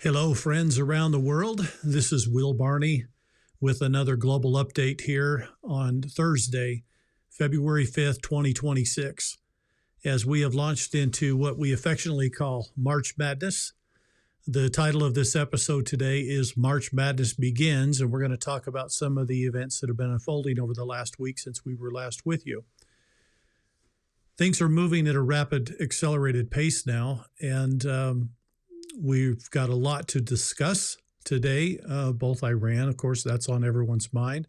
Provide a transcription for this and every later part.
Hello, friends around the world. This is Will Barney with another global update here on Thursday, February 5th, 2026, as we have launched into what we affectionately call March Madness. The title of this episode today is March Madness Begins, and we're going to talk about some of the events that have been unfolding over the last week since we were last with you. Things are moving at a rapid, accelerated pace now, and we've got a lot to discuss today, both Iran, of course, that's on everyone's mind,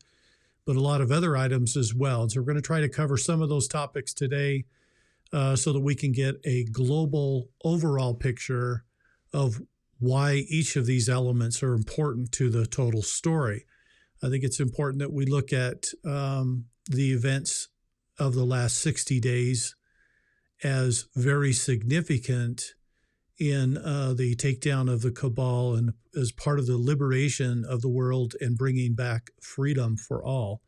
but a lot of other items as well. And so we're going to try to cover some of those topics today so that we can get a global overall picture of why each of these elements are important to the total story. I think it's important that we look at the events of the last 60 days as very significant in the takedown of the cabal and as part of the liberation of the world and bringing back freedom for all.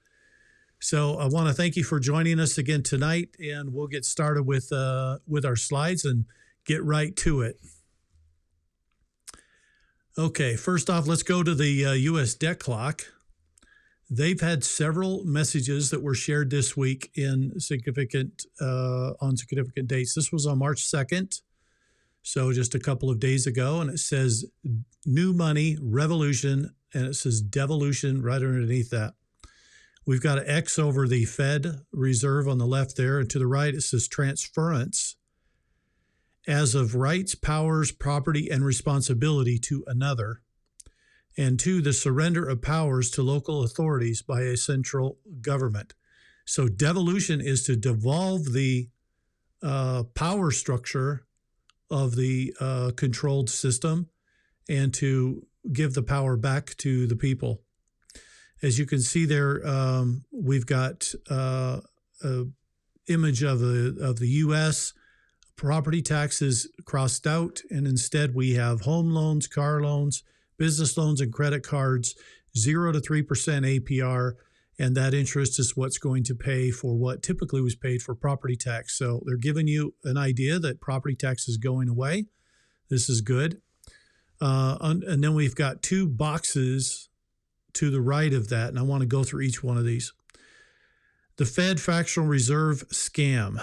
So I want to thank you for joining us again tonight, and we'll get started with our slides and get right to it. Okay, first off, let's go to the U.S. debt clock. They've had several messages that were shared this week on significant dates. This was on March 2nd. So just a couple of days ago, and it says new money, revolution, and it says devolution right underneath that. We've got an X over the Fed Reserve on the left there, and to the right it says transference as of rights, powers, property, and responsibility to another, and two, the surrender of powers to local authorities by a central government. So devolution is to devolve the power structure of the controlled system and to give the power back to the people. As you can see there, we've got an image of the U.S. property taxes crossed out, and instead we have home loans, car loans, business loans, and credit cards, 0 to 3% APR, and that interest is what's going to pay for what typically was paid for property tax. So they're giving you an idea that property tax is going away. This is good. And then we've got two boxes to the right of that, and I want to go through each one of these. The Fed fractional reserve scam.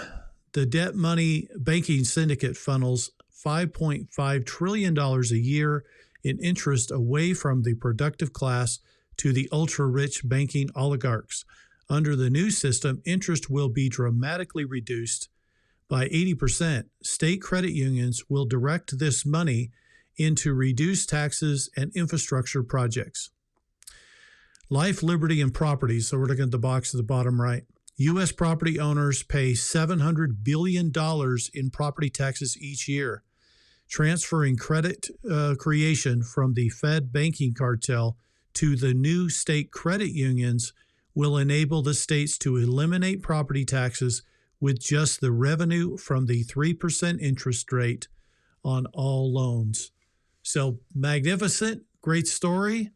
The debt money banking syndicate funnels $5.5 trillion a year in interest away from the productive class to the ultra-rich banking oligarchs. Under the new system, interest will be dramatically reduced by 80%. State credit unions will direct this money into reduced taxes and infrastructure projects. Life, liberty, and property. So we're looking at the box at the bottom right. U.S. property owners pay $700 billion in property taxes each year. Transferring credit creation from the Fed banking cartel to the new state credit unions will enable the states to eliminate property taxes with just the revenue from the 3% interest rate on all loans. So magnificent, great story.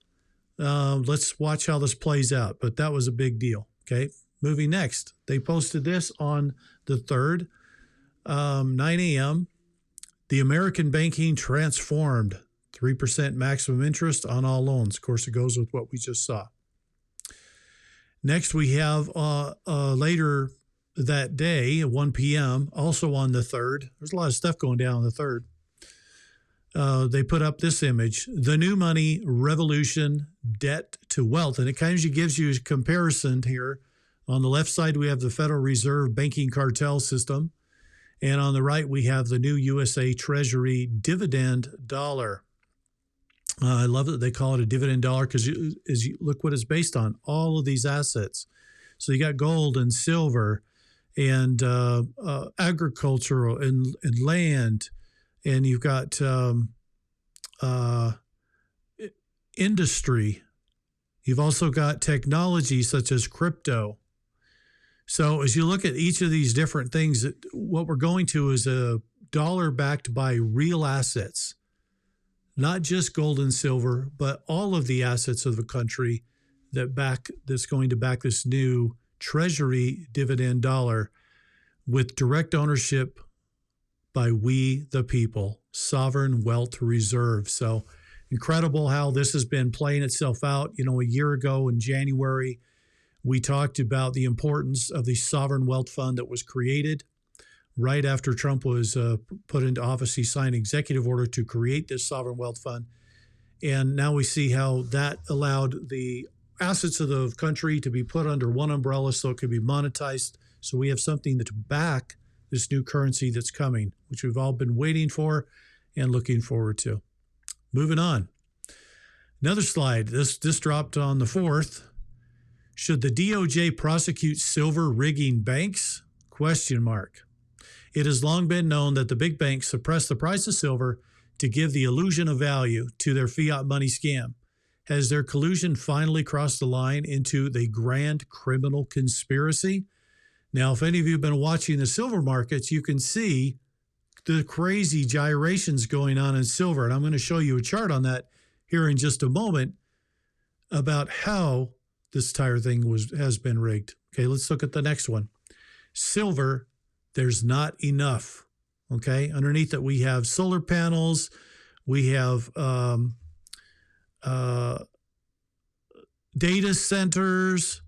Let's watch how this plays out. But that was a big deal. Okay, moving next. They posted this on the 3rd, 9 a.m. The American banking transformed. 3% maximum interest on all loans. Of course, it goes with what we just saw. Next, we have later that day at 1 p.m., also on the 3rd. There's a lot of stuff going down on the 3rd. They put up this image, the new money revolution, debt to wealth. And it kind of gives you a comparison here. On the left side, we have the Federal Reserve banking cartel system. And on the right, we have the new USA Treasury dividend dollar. I love that they call it a dividend dollar because you look what it's based on, all of these assets. So you got gold and silver and agricultural and land, and you've got industry. You've also got technology such as crypto. So as you look at each of these different things, what we're going to is a dollar backed by real assets. Not just gold and silver, but all of the assets of the country that's going to back this new Treasury dividend dollar with direct ownership by we the people, sovereign wealth reserve. So Incredible how this has been playing itself out. You know, a year ago in January, we talked about the importance of the sovereign wealth fund that was created right after Trump was put into office. He signed an executive order to create this sovereign wealth fund. And now we see how that allowed the assets of the country to be put under one umbrella so it could be monetized. So we have something to back this new currency that's coming, which we've all been waiting for and looking forward to. Moving on. Another slide. This dropped on the 4th. Should the DOJ prosecute silver rigging banks? Question mark. It has long been known that the big banks suppress the price of silver to give the illusion of value to their fiat money scam. Has their collusion finally crossed the line into the grand criminal conspiracy? Now, if any of you have been watching the silver markets, you can see the crazy gyrations going on in silver. And I'm going to show you a chart on that here in just a moment about how this entire thing has been rigged. Okay, let's look at the next one. Silver, there's not enough. Okay, underneath it, we have solar panels. We have data centers.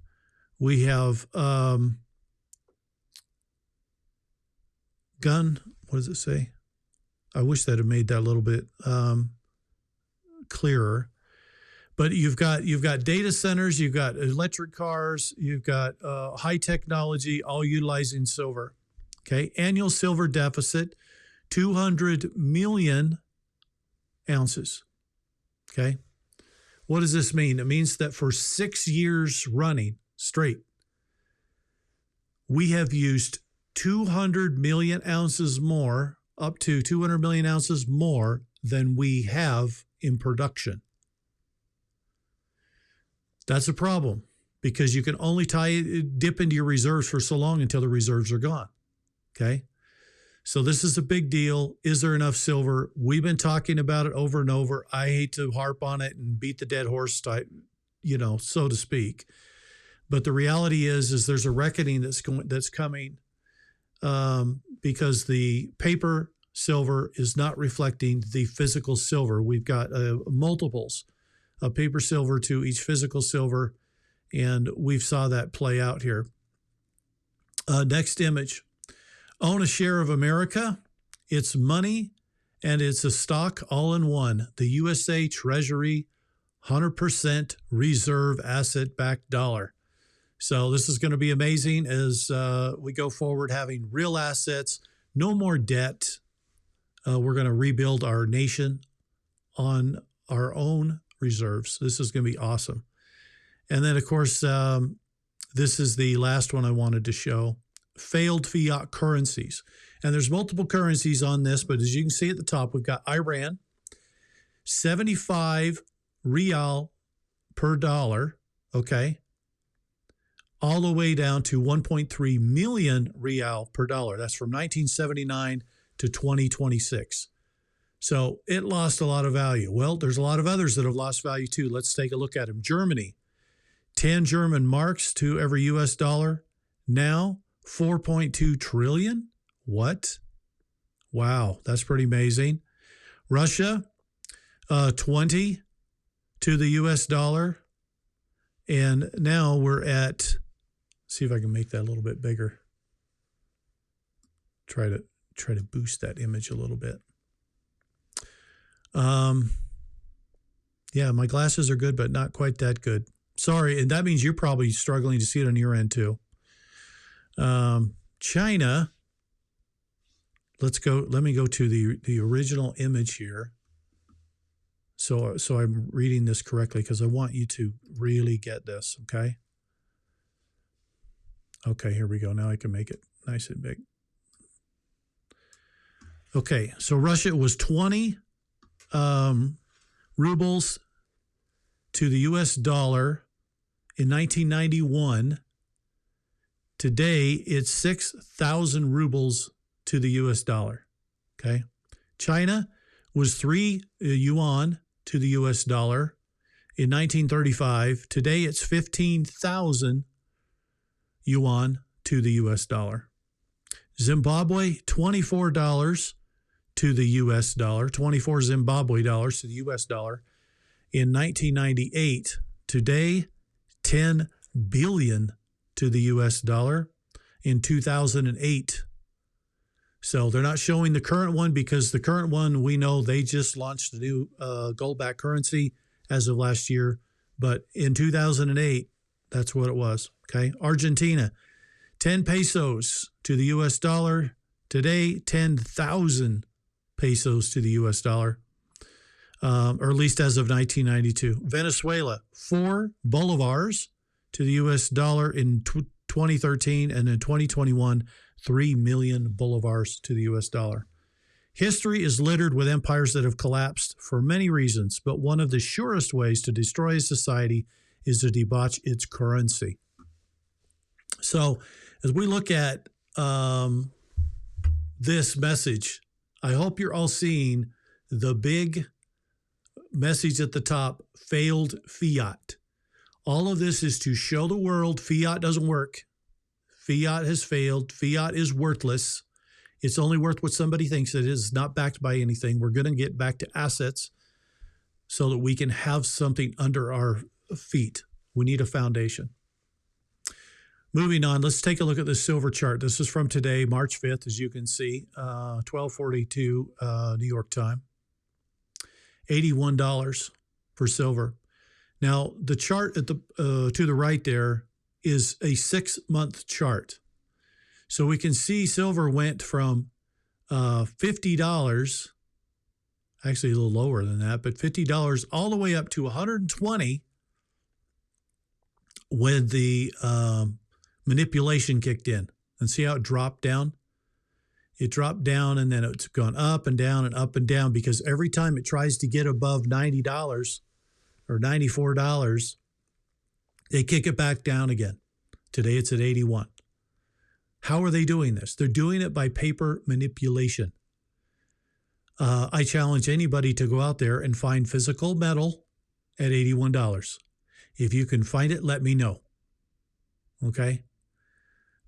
We have what does it say? I wish that had made that a little bit clearer. But you've got data centers, you've got electric cars, you've got high technology, all utilizing silver. Okay, annual silver deficit, 200 million ounces. Okay, what does this mean? It means that for 6 years running straight, we have used 200 million ounces more, up to 200 million ounces more than we have in production. That's a problem because you can only dip into your reserves for so long until the reserves are gone. Okay. So this is a big deal. Is there enough silver? We've been talking about it over and over. I hate to harp on it and beat the dead horse type, so to speak. But the reality is there's a reckoning that's coming because the paper silver is not reflecting the physical silver. We've got multiples of paper silver to each physical silver, and we saw that play out here. Next image. Own a share of America. It's money, and it's a stock all in one. The USA Treasury 100% reserve asset-backed dollar. So this is going to be amazing as we go forward, having real assets, no more debt. We're going to rebuild our nation on our own reserves. This is going to be awesome. And then, of course, this is the last one I wanted to show. Failed fiat currencies. And there's multiple currencies on this, but as you can see at the top, we've got Iran, 75 rial per dollar, okay, all the way down to 1.3 million rial per dollar. That's from 1979 to 2026. So it lost a lot of value. Well, there's a lot of others that have lost value too. Let's take a look at them. Germany, 10 German marks to every US dollar. Now, 4.2 trillion. What? Wow, that's pretty amazing. Russia, 20 to the US dollar. And now we're at, see if I can make that a little bit bigger. Try to boost that image a little bit. Yeah, my glasses are good, but not quite that good. Sorry, and that means you're probably struggling to see it on your end too. China, let me go to the original image here. So I'm reading this correctly because I want you to really get this, okay? Okay, here we go. Now I can make it nice and big. Okay, so Russia was 20 rubles to the US dollar in 1991. Today, it's 6,000 rubles to the US dollar, okay? China was 3 yuan to the US dollar in 1935. Today, it's 15,000 yuan to the US dollar. Zimbabwe, $24 to the US dollar, 24 Zimbabwe dollars to the US dollar in 1998. Today, 10 billion to the US dollar in 2008. So they're not showing the current one because the current one, we know they just launched the new gold-backed currency as of last year. But in 2008, that's what it was. Okay. Argentina, 10 pesos to the US dollar. Today, 10,000 pesos to the US dollar, or at least as of 1992. Venezuela, 4 bolivars to the US dollar in 2013, and in 2021, 3 million bolivars to the US dollar. History is littered with empires that have collapsed for many reasons, but one of the surest ways to destroy a society is to debauch its currency. So as we look at this message, I hope you're all seeing the big message at the top, failed fiat. All of this is to show the world fiat doesn't work. Fiat has failed. Fiat is worthless. It's only worth what somebody thinks it is, not backed by anything. We're going to get back to assets so that we can have something under our feet. We need a foundation. Moving on, let's take a look at the silver chart. This is from today, March 5th, as you can see, 12:42 New York time. $81 for silver. Now, the chart at the to the right there is a 6-month chart. So we can see silver went from $50, actually a little lower than that, but $50 all the way up to $120 when the manipulation kicked in. And see how it dropped down? It dropped down and then it's gone up and down and up and down, because every time it tries to get above $90 or $94, they kick it back down again. Today it's at 81. How are they doing this? They're doing it by paper manipulation. I challenge anybody to go out there and find physical metal at $81. If you can find it, let me know. Okay?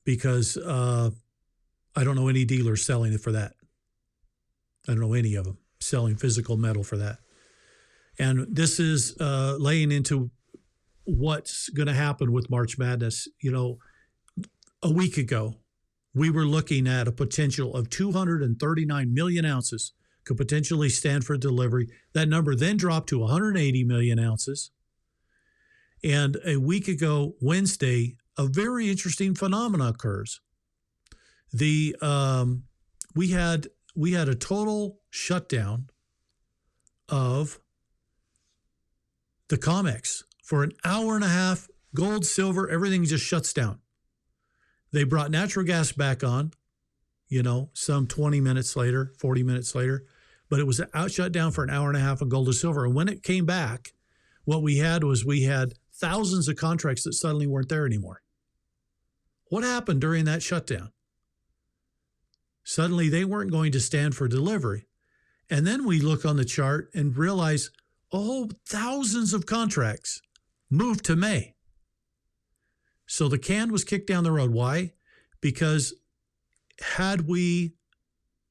Because I don't know any dealers selling it for that. I don't know any of them selling physical metal for that. And this is laying into what's going to happen with March Madness. You know, a week ago, we were looking at a potential of 239 million ounces could potentially stand for delivery. That number then dropped to 180 million ounces. And a week ago, Wednesday, a very interesting phenomenon occurs. We had a total shutdown of the COMEX for an hour and a half. Gold, silver, everything just shuts down. They brought natural gas back on, some 20 minutes later, 40 minutes later, but it was shut down for an hour and a half on gold and silver. And when it came back, what we had thousands of contracts that suddenly weren't there anymore. What happened during that shutdown? Suddenly they weren't going to stand for delivery. And then we look on the chart and realize, thousands of contracts moved to May. So the can was kicked down the road. Why? Because had we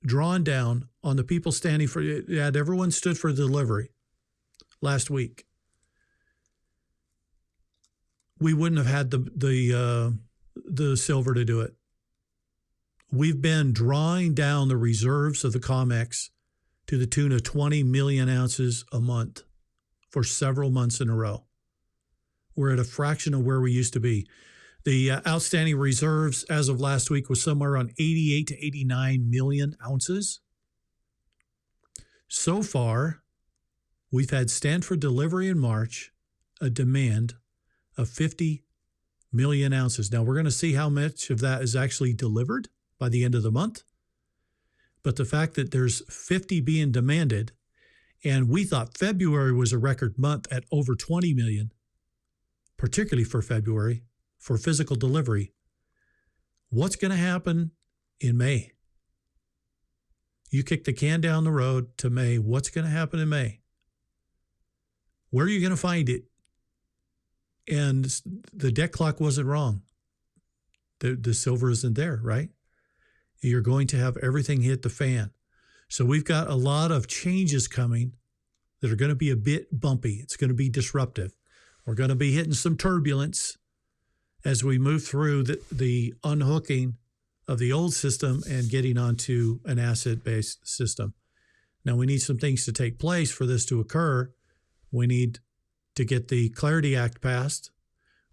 drawn down on the people standing for it, had everyone stood for delivery last week, we wouldn't have had the silver to do it. We've been drawing down the reserves of the COMEX to the tune of 20 million ounces a month for several months in a row. We're at a fraction of where we used to be. The outstanding reserves as of last week was somewhere around 88 to 89 million ounces. So far, we've had stand for delivery in March, a demand of 50 million ounces. Now, we're going to see how much of that is actually delivered by the end of the month. But the fact that there's 50 being demanded, and we thought February was a record month at over 20 million, particularly for February, for physical delivery. What's going to happen in May? You kick the can down the road to May. What's going to happen in May? Where are you going to find it? And the debt clock wasn't wrong. The silver isn't there, right? You're going to have everything hit the fan. So we've got a lot of changes coming that are going to be a bit bumpy. It's going to be disruptive. We're going to be hitting some turbulence as we move through the unhooking of the old system and getting onto an asset-based system. Now, we need some things to take place for this to occur. We need to get the Clarity Act passed.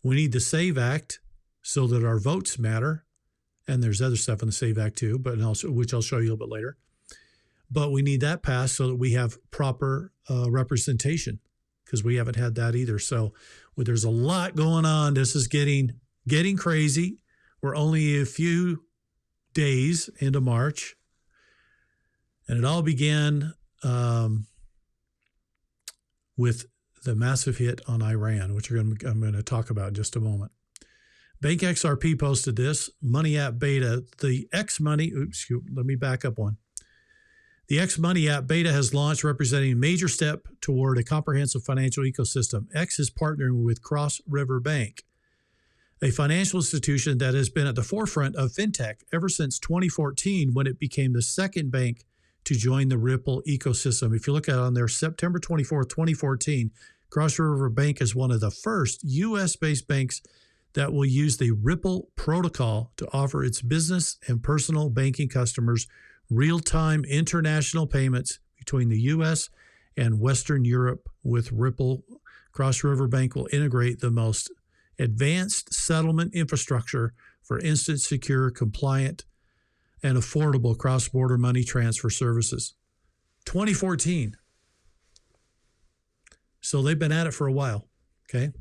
We need the SAVE Act so that our votes matter. And there's other stuff in the SAVE Act too, but also, which I'll show you a little bit later. But we need that passed so that we have proper representation, because we haven't had that either. So there's a lot going on. This is getting crazy. We're only a few days into March. And it all began with the massive hit on Iran, which I'm going to talk about in just a moment. Bank XRP posted this. Money app beta, the X-Money, let me back up one. The X-Money app beta has launched, representing a major step toward a comprehensive financial ecosystem. X is partnering with Cross River Bank, a financial institution that has been at the forefront of fintech ever since 2014, when it became the second bank to join the Ripple ecosystem. If you look at it on there, September 24th, 2014, Cross River Bank is one of the first U.S.-based banks that will use the Ripple protocol to offer its business and personal banking customers real-time international payments between the U.S. and Western Europe with Ripple. Cross River Bank will integrate the most advanced settlement infrastructure for instant, secure, compliant, and affordable cross-border money transfer services. 2014. So they've been at it for a while, okay?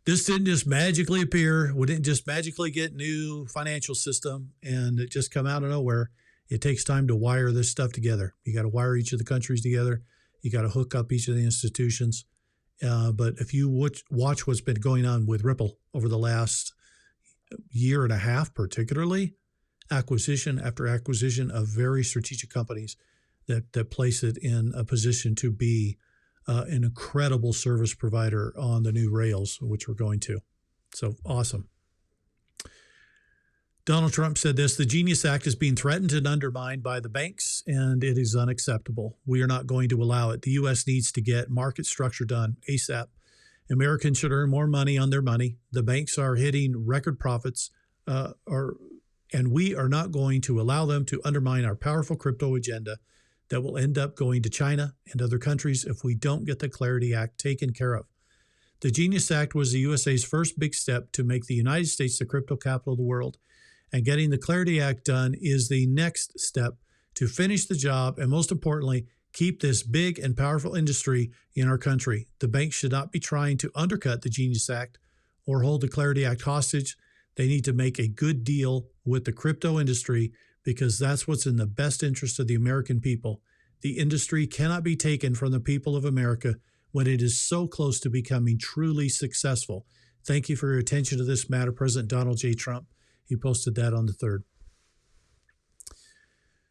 This didn't just magically appear. We didn't just magically get new financial system and it just come out of nowhere. It takes time to wire this stuff together. You got to wire each of the countries together. You got to hook up each of the institutions. But if you watch what's been going on with Ripple over the last year and a half, particularly, acquisition after acquisition of very strategic companies that place it in a position to be an incredible service provider on the new rails, which we're going to. So awesome. Donald Trump said this: the Genius Act is being threatened and undermined by the banks, and it is unacceptable. We are not going to allow it. The U.S. needs to get market structure done ASAP. Americans should earn more money on their money. The banks are hitting record profits, and we are not going to allow them to undermine our powerful crypto agenda that will end up going to China and other countries if we don't get the Clarity Act taken care of. The Genius Act was the USA's first big step to make the United States the crypto capital of the world, and getting the Clarity Act done is the next step to finish the job and, most importantly, keep this big and powerful industry in our country. The banks should not be trying to undercut the Genius Act or hold the Clarity Act hostage. They need to make a good deal with the crypto industry, because that's what's in the best interest of the American people. The industry cannot be taken from the people of America when it is so close to becoming truly successful. Thank you for your attention to this matter, President Donald J. Trump. He posted that on the 3rd.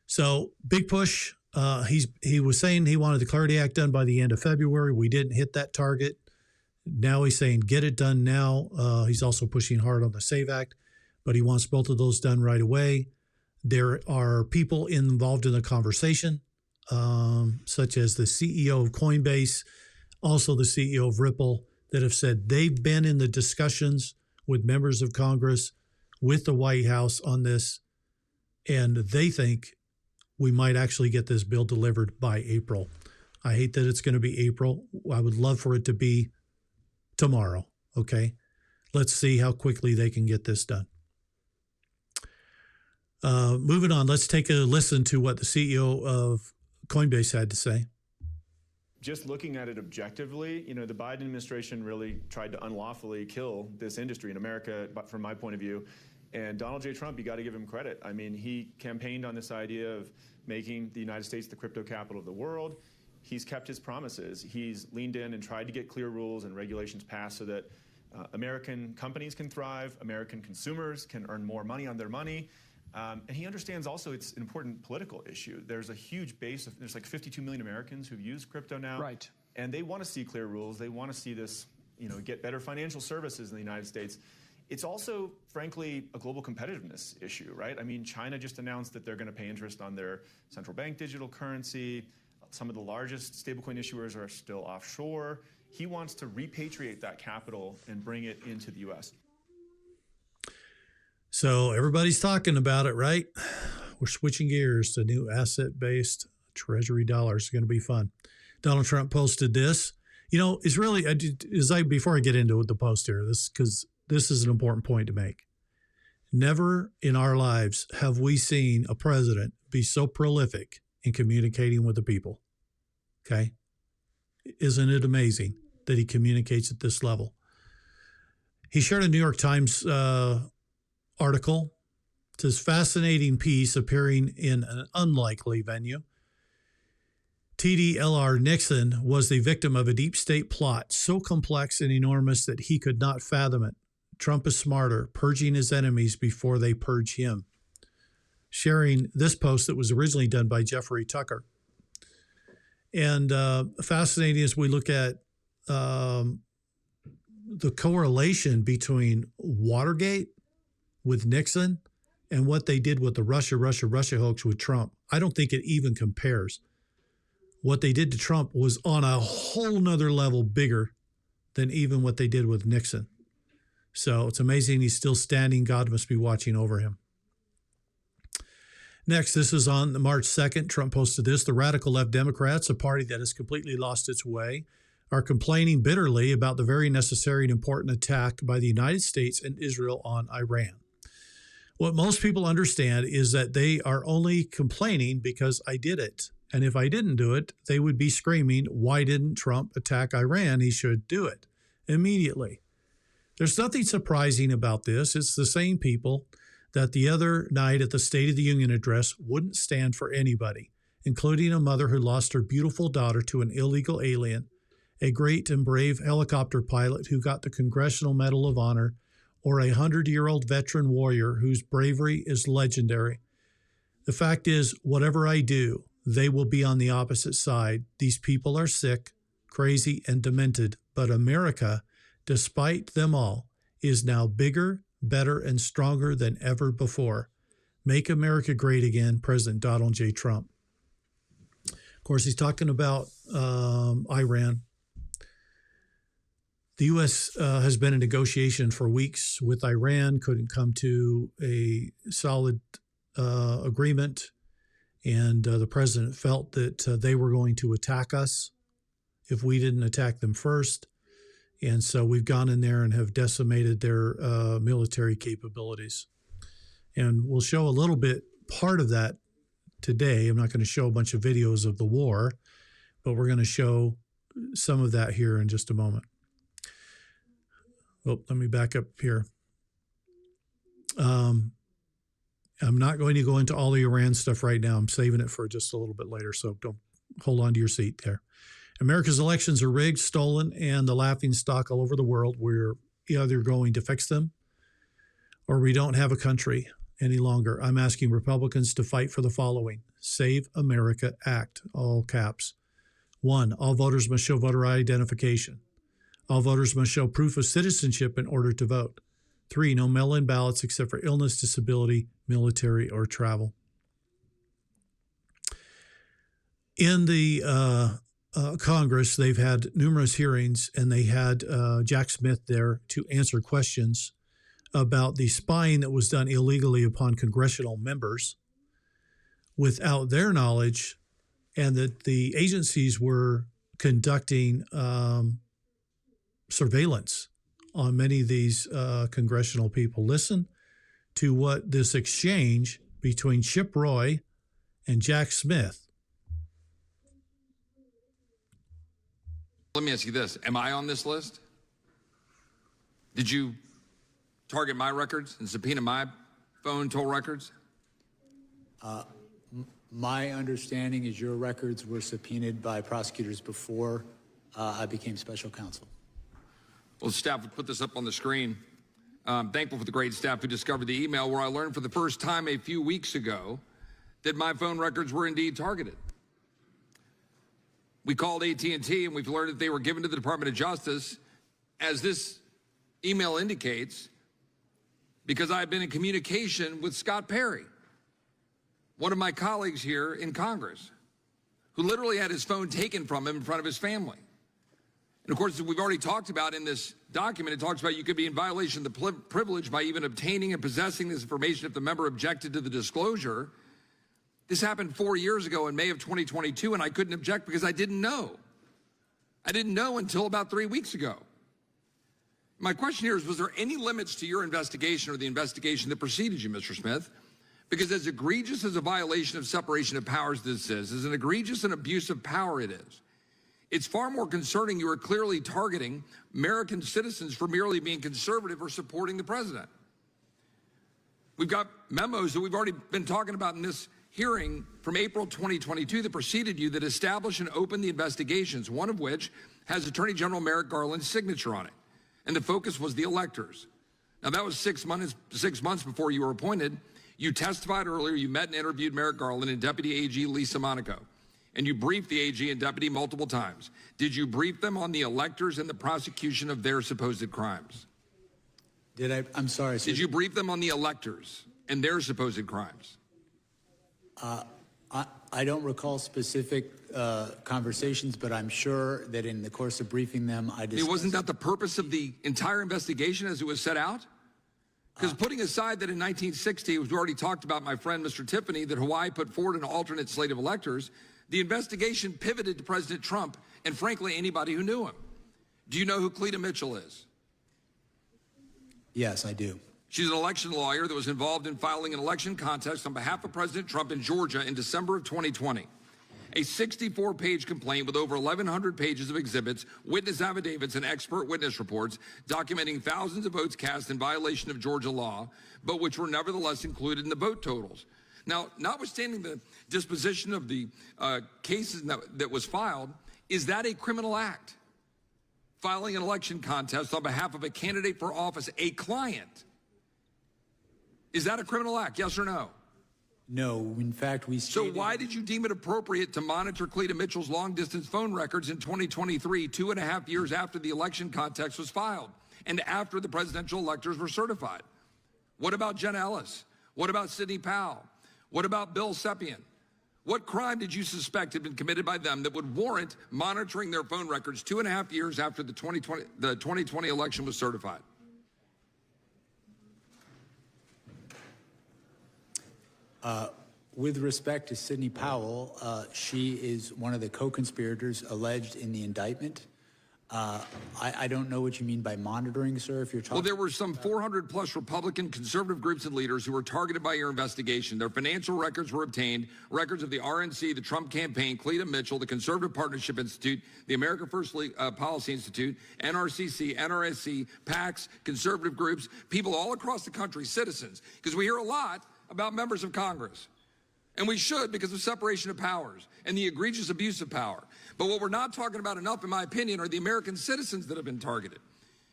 So big push. He was saying he wanted the Clarity Act done by the end of February. We didn't hit that target. Now he's saying get it done now. He's also pushing hard on the SAVE Act, but he wants both of those done right away. There are people involved in the conversation, such as the CEO of Coinbase, also the CEO of Ripple, that have said they've been in the discussions with members of Congress, with the White House on this, and they think we might actually get this bill delivered by April. I hate that it's going to be April. I would love for it to be tomorrow, okay? Let's see how quickly they can get this done. Moving on, let's take a listen to what the CEO of Coinbase had to say. Just looking at it objectively, the Biden administration really tried to unlawfully kill this industry in America, but from my point of view. And Donald J. Trump, you got to give him credit. I mean, he campaigned on this idea of making the United States the crypto capital of the world. He's kept his promises. He's leaned in and tried to get clear rules and regulations passed so that American companies can thrive, American consumers can earn more money on their money. And he understands also it's an important political issue. There's a huge base there's like 52 million Americans who've used crypto now. Right. And they want to see clear rules. They want to see this, get better financial services in the United States. It's also, frankly, a global competitiveness issue, right? I mean, China just announced that they're going to pay interest on their central bank digital currency. Some of the largest stablecoin issuers are still offshore. He wants to repatriate that capital and bring it into the U.S. So everybody's talking about it, right? We're switching gears to new asset-based treasury dollars. It's going to be fun. Donald Trump posted this. You know, it's really, before I get into the post here, because this is an important point to make. Never in our lives have we seen a president be so prolific in communicating with the people. Okay? Isn't it amazing that he communicates at this level? He shared a New York Times article. It's this fascinating piece appearing in an unlikely venue. TDLR Nixon was the victim of a deep state plot so complex and enormous that he could not fathom it. Trump is smarter, purging his enemies before they purge him. Sharing this post that was originally done by Jeffrey Tucker. And fascinating as we look at the correlation between Watergate with Nixon and what they did with the Russia hoax with Trump. I don't think it even compares. What they did to Trump was on a whole nother level bigger than even what they did with Nixon. So it's amazing he's still standing. God must be watching over him. Next, this is on March 2nd. Trump posted this. The radical left Democrats, a party that has completely lost its way, are complaining bitterly about the very necessary and important attack by the United States and Israel on Iran. What most people understand is that they are only complaining because I did it. And if I didn't do it, they would be screaming, why didn't Trump attack Iran? He should do it immediately. There's nothing surprising about this. It's the same people that the other night at the State of the Union address wouldn't stand for anybody, including a mother who lost her beautiful daughter to an illegal alien, a great and brave helicopter pilot who got the Congressional Medal of Honor, or a 100-year-old veteran warrior whose bravery is legendary. The fact is, whatever I do, they will be on the opposite side. These people are sick, crazy, and demented, but America, despite them all, is now bigger, better, and stronger than ever before. Make America great again, President Donald J. Trump. Of course, he's talking about Iran. The U.S. has been in negotiation for weeks with Iran, couldn't come to a solid agreement, and the president felt that they were going to attack us if we didn't attack them first. And so we've gone in there and have decimated their military capabilities. And we'll show a little bit part of that today. I'm not going to show a bunch of videos of the war, but we're going to show some of that here in just a moment. Oh, let me back up here. I'm not going to go into all the Iran stuff right now. I'm saving it for just a little bit later, so don't hold on to your seat there. America's elections are rigged, stolen, and the laughing stock all over the world. We're either going to fix them or we don't have a country any longer. I'm asking Republicans to fight for the following. Save America Act, all caps. 1, all voters must show voter identification. All voters must show proof of citizenship in order to vote. 3, no mail-in ballots except for illness, disability, military, or travel. In the Congress, they've had numerous hearings, and they had Jack Smith there to answer questions about the spying that was done illegally upon congressional members without their knowledge, and that the agencies were conducting surveillance on many of these congressional people. Listen to what this exchange between Chip Roy and Jack Smith. Let me ask you this. Am I on this list? Did you target my records and subpoena my phone toll records? My understanding is your records were subpoenaed by prosecutors before I became special counsel. Well, staff would put this up on the screen. I'm thankful for the great staff who discovered the email where I learned for the first time a few weeks ago that my phone records were indeed targeted. We called AT&T and we've learned that they were given to the Department of Justice, as this email indicates, because I've been in communication with Scott Perry, one of my colleagues here in Congress, who literally had his phone taken from him in front of his family. And of course, as we've already talked about in this document, it talks about you could be in violation of the privilege by even obtaining and possessing this information if the member objected to the disclosure. This happened 4 years ago in May of 2022, and I couldn't object because I didn't know. I didn't know until about 3 weeks ago. My question here is, was there any limits to your investigation or the investigation that preceded you, Mr. Smith? Because as egregious as a violation of separation of powers this is, as an egregious and abuse of power it is, it's far more concerning you are clearly targeting American citizens for merely being conservative or supporting the president. We've got memos that we've already been talking about in this hearing from April 2022 that preceded you that establish and open the investigations, one of which has Attorney General Merrick Garland's signature on it. And the focus was the electors. Now, that was 6 months before you were appointed. You testified earlier, you met and interviewed Merrick Garland and Deputy AG Lisa Monaco, and you briefed the AG and Deputy multiple times. Did you brief them on the electors and the prosecution of their supposed crimes? Did I? I'm sorry. Did you brief them on the electors and their supposed crimes? I don't recall specific conversations, but I'm sure that in the course of briefing them, I discussed. Wasn't that the purpose of the entire investigation as it was set out? Because putting aside that in 1960, as we already talked about, my friend Mr. Tiffany, that Hawaii put forward an alternate slate of electors, the investigation pivoted to President Trump and, frankly, anybody who knew him. Do you know who Cleta Mitchell is? Yes, I do. She's an election lawyer that was involved in filing an election contest on behalf of President Trump in Georgia in December of 2020. A 64-page complaint with over 1,100 pages of exhibits, witness affidavits, and expert witness reports documenting thousands of votes cast in violation of Georgia law, but which were nevertheless included in the vote totals. Now, notwithstanding the disposition of the cases that was filed, is that a criminal act? Filing an election contest on behalf of a candidate for office, a client. Is that a criminal act, yes or no? No, in fact, we stated... So why did you deem it appropriate to monitor Cleta Mitchell's long-distance phone records in 2023, 2.5 years after the election contest was filed and after the presidential electors were certified? What about Jen Ellis? What about Sidney Powell? What about Bill Sepien? What crime did you suspect had been committed by them that would warrant monitoring their phone records 2.5 years after the 2020 election was certified? With respect to Sidney Powell, she is one of the co-conspirators alleged in the indictment. I don't know what you mean by monitoring, sir, if you're talking... Well, there were some 400-plus Republican conservative groups and leaders who were targeted by your investigation. Their financial records were obtained, records of the RNC, the Trump campaign, Cleta Mitchell, the Conservative Partnership Institute, the America First Policy Institute, NRCC, NRSC, PACs, conservative groups, people all across the country, citizens, because we hear a lot about members of Congress. And we should, because of separation of powers and the egregious abuse of power. But what we're not talking about enough, in my opinion, are the American citizens that have been targeted.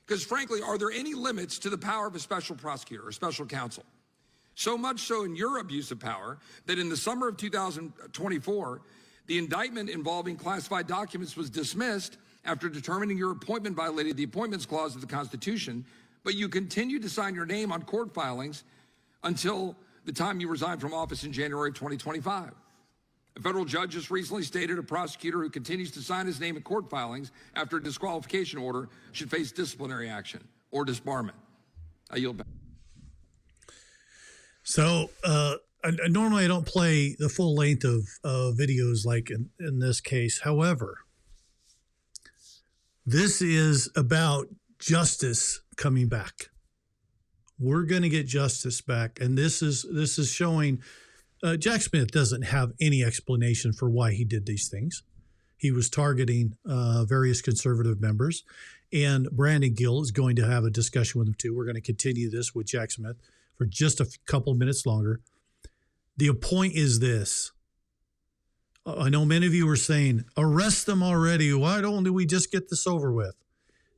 Because frankly, are there any limits to the power of a special prosecutor or special counsel? So much so in your abuse of power that in the summer of 2024, the indictment involving classified documents was dismissed after determining your appointment violated the Appointments Clause of the Constitution, but you continued to sign your name on court filings until the time you resigned from office in January of 2025. A federal judge just recently stated a prosecutor who continues to sign his name in court filings after a disqualification order should face disciplinary action or disbarment. I yield back. So normally I don't play the full length of videos like in this case. However, this is about justice coming back. We're going to get justice back. And this is showing Jack Smith doesn't have any explanation for why he did these things. He was targeting various conservative members, and Brandon Gill is going to have a discussion with him too. We're going to continue this with Jack Smith for just a couple minutes longer. The point is this. I know many of you are saying, arrest them already. Why don't we just get this over with?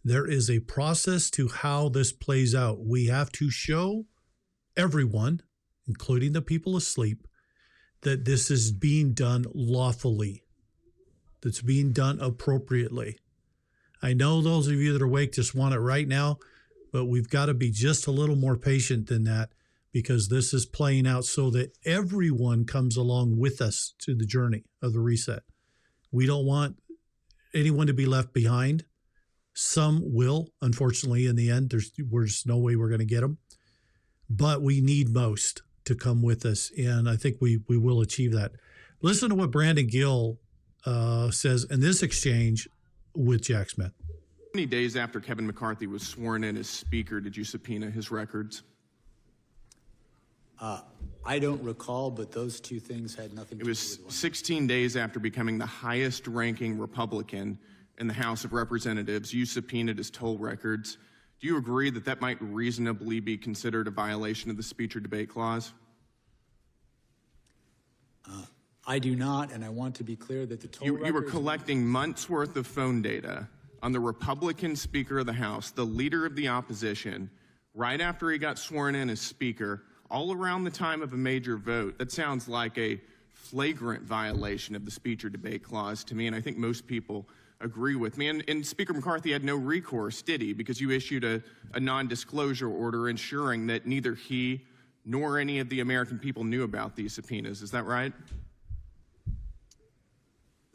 There is a process to how this plays out. We have to show everyone, including the people asleep, that this is being done lawfully, that's being done appropriately. I know those of you that are awake just want it right now, but we've got to be just a little more patient than that, because this is playing out so that everyone comes along with us to the journey of the reset. We don't want anyone to be left behind. Some will, unfortunately, in the end. There's no way we're going to get them. But we need most to come with us, and I think we will achieve that. Listen to what Brandon Gill says in this exchange with Jack Smith. How many days after Kevin McCarthy was sworn in as Speaker did you subpoena his records? I don't recall, but those two things had nothing to do with one. It was 16 days after becoming the highest-ranking Republican in the House of Representatives. You subpoenaed his toll records. Do you agree that that might reasonably be considered a violation of the speech or debate clause? I do not, and I want to be clear that the toll records... You were collecting months' worth of phone data on the Republican Speaker of the House, the leader of the opposition, right after he got sworn in as Speaker, all around the time of a major vote. That sounds like a flagrant violation of the speech or debate clause to me, and I think most people agree with me. And Speaker McCarthy had no recourse, did he? Because you issued a non-disclosure order ensuring that neither he nor any of the American people knew about these subpoenas. Is that right?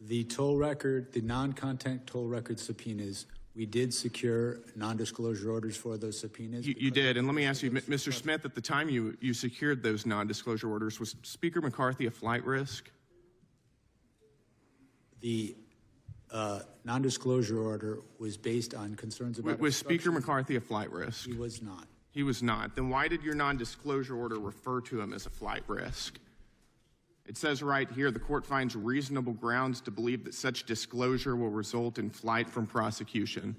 The toll record, the non-content toll record subpoenas, we did secure non-disclosure orders for those subpoenas. You did, and let me ask you, Mr. Smith, at the time you secured those non-disclosure orders, was Speaker McCarthy a flight risk? The non-disclosure order was based on concerns about... Was Speaker McCarthy a flight risk? He was not. He was not. Then why did your non-disclosure order refer to him as a flight risk? It says right here, the court finds reasonable grounds to believe that such disclosure will result in flight from prosecution.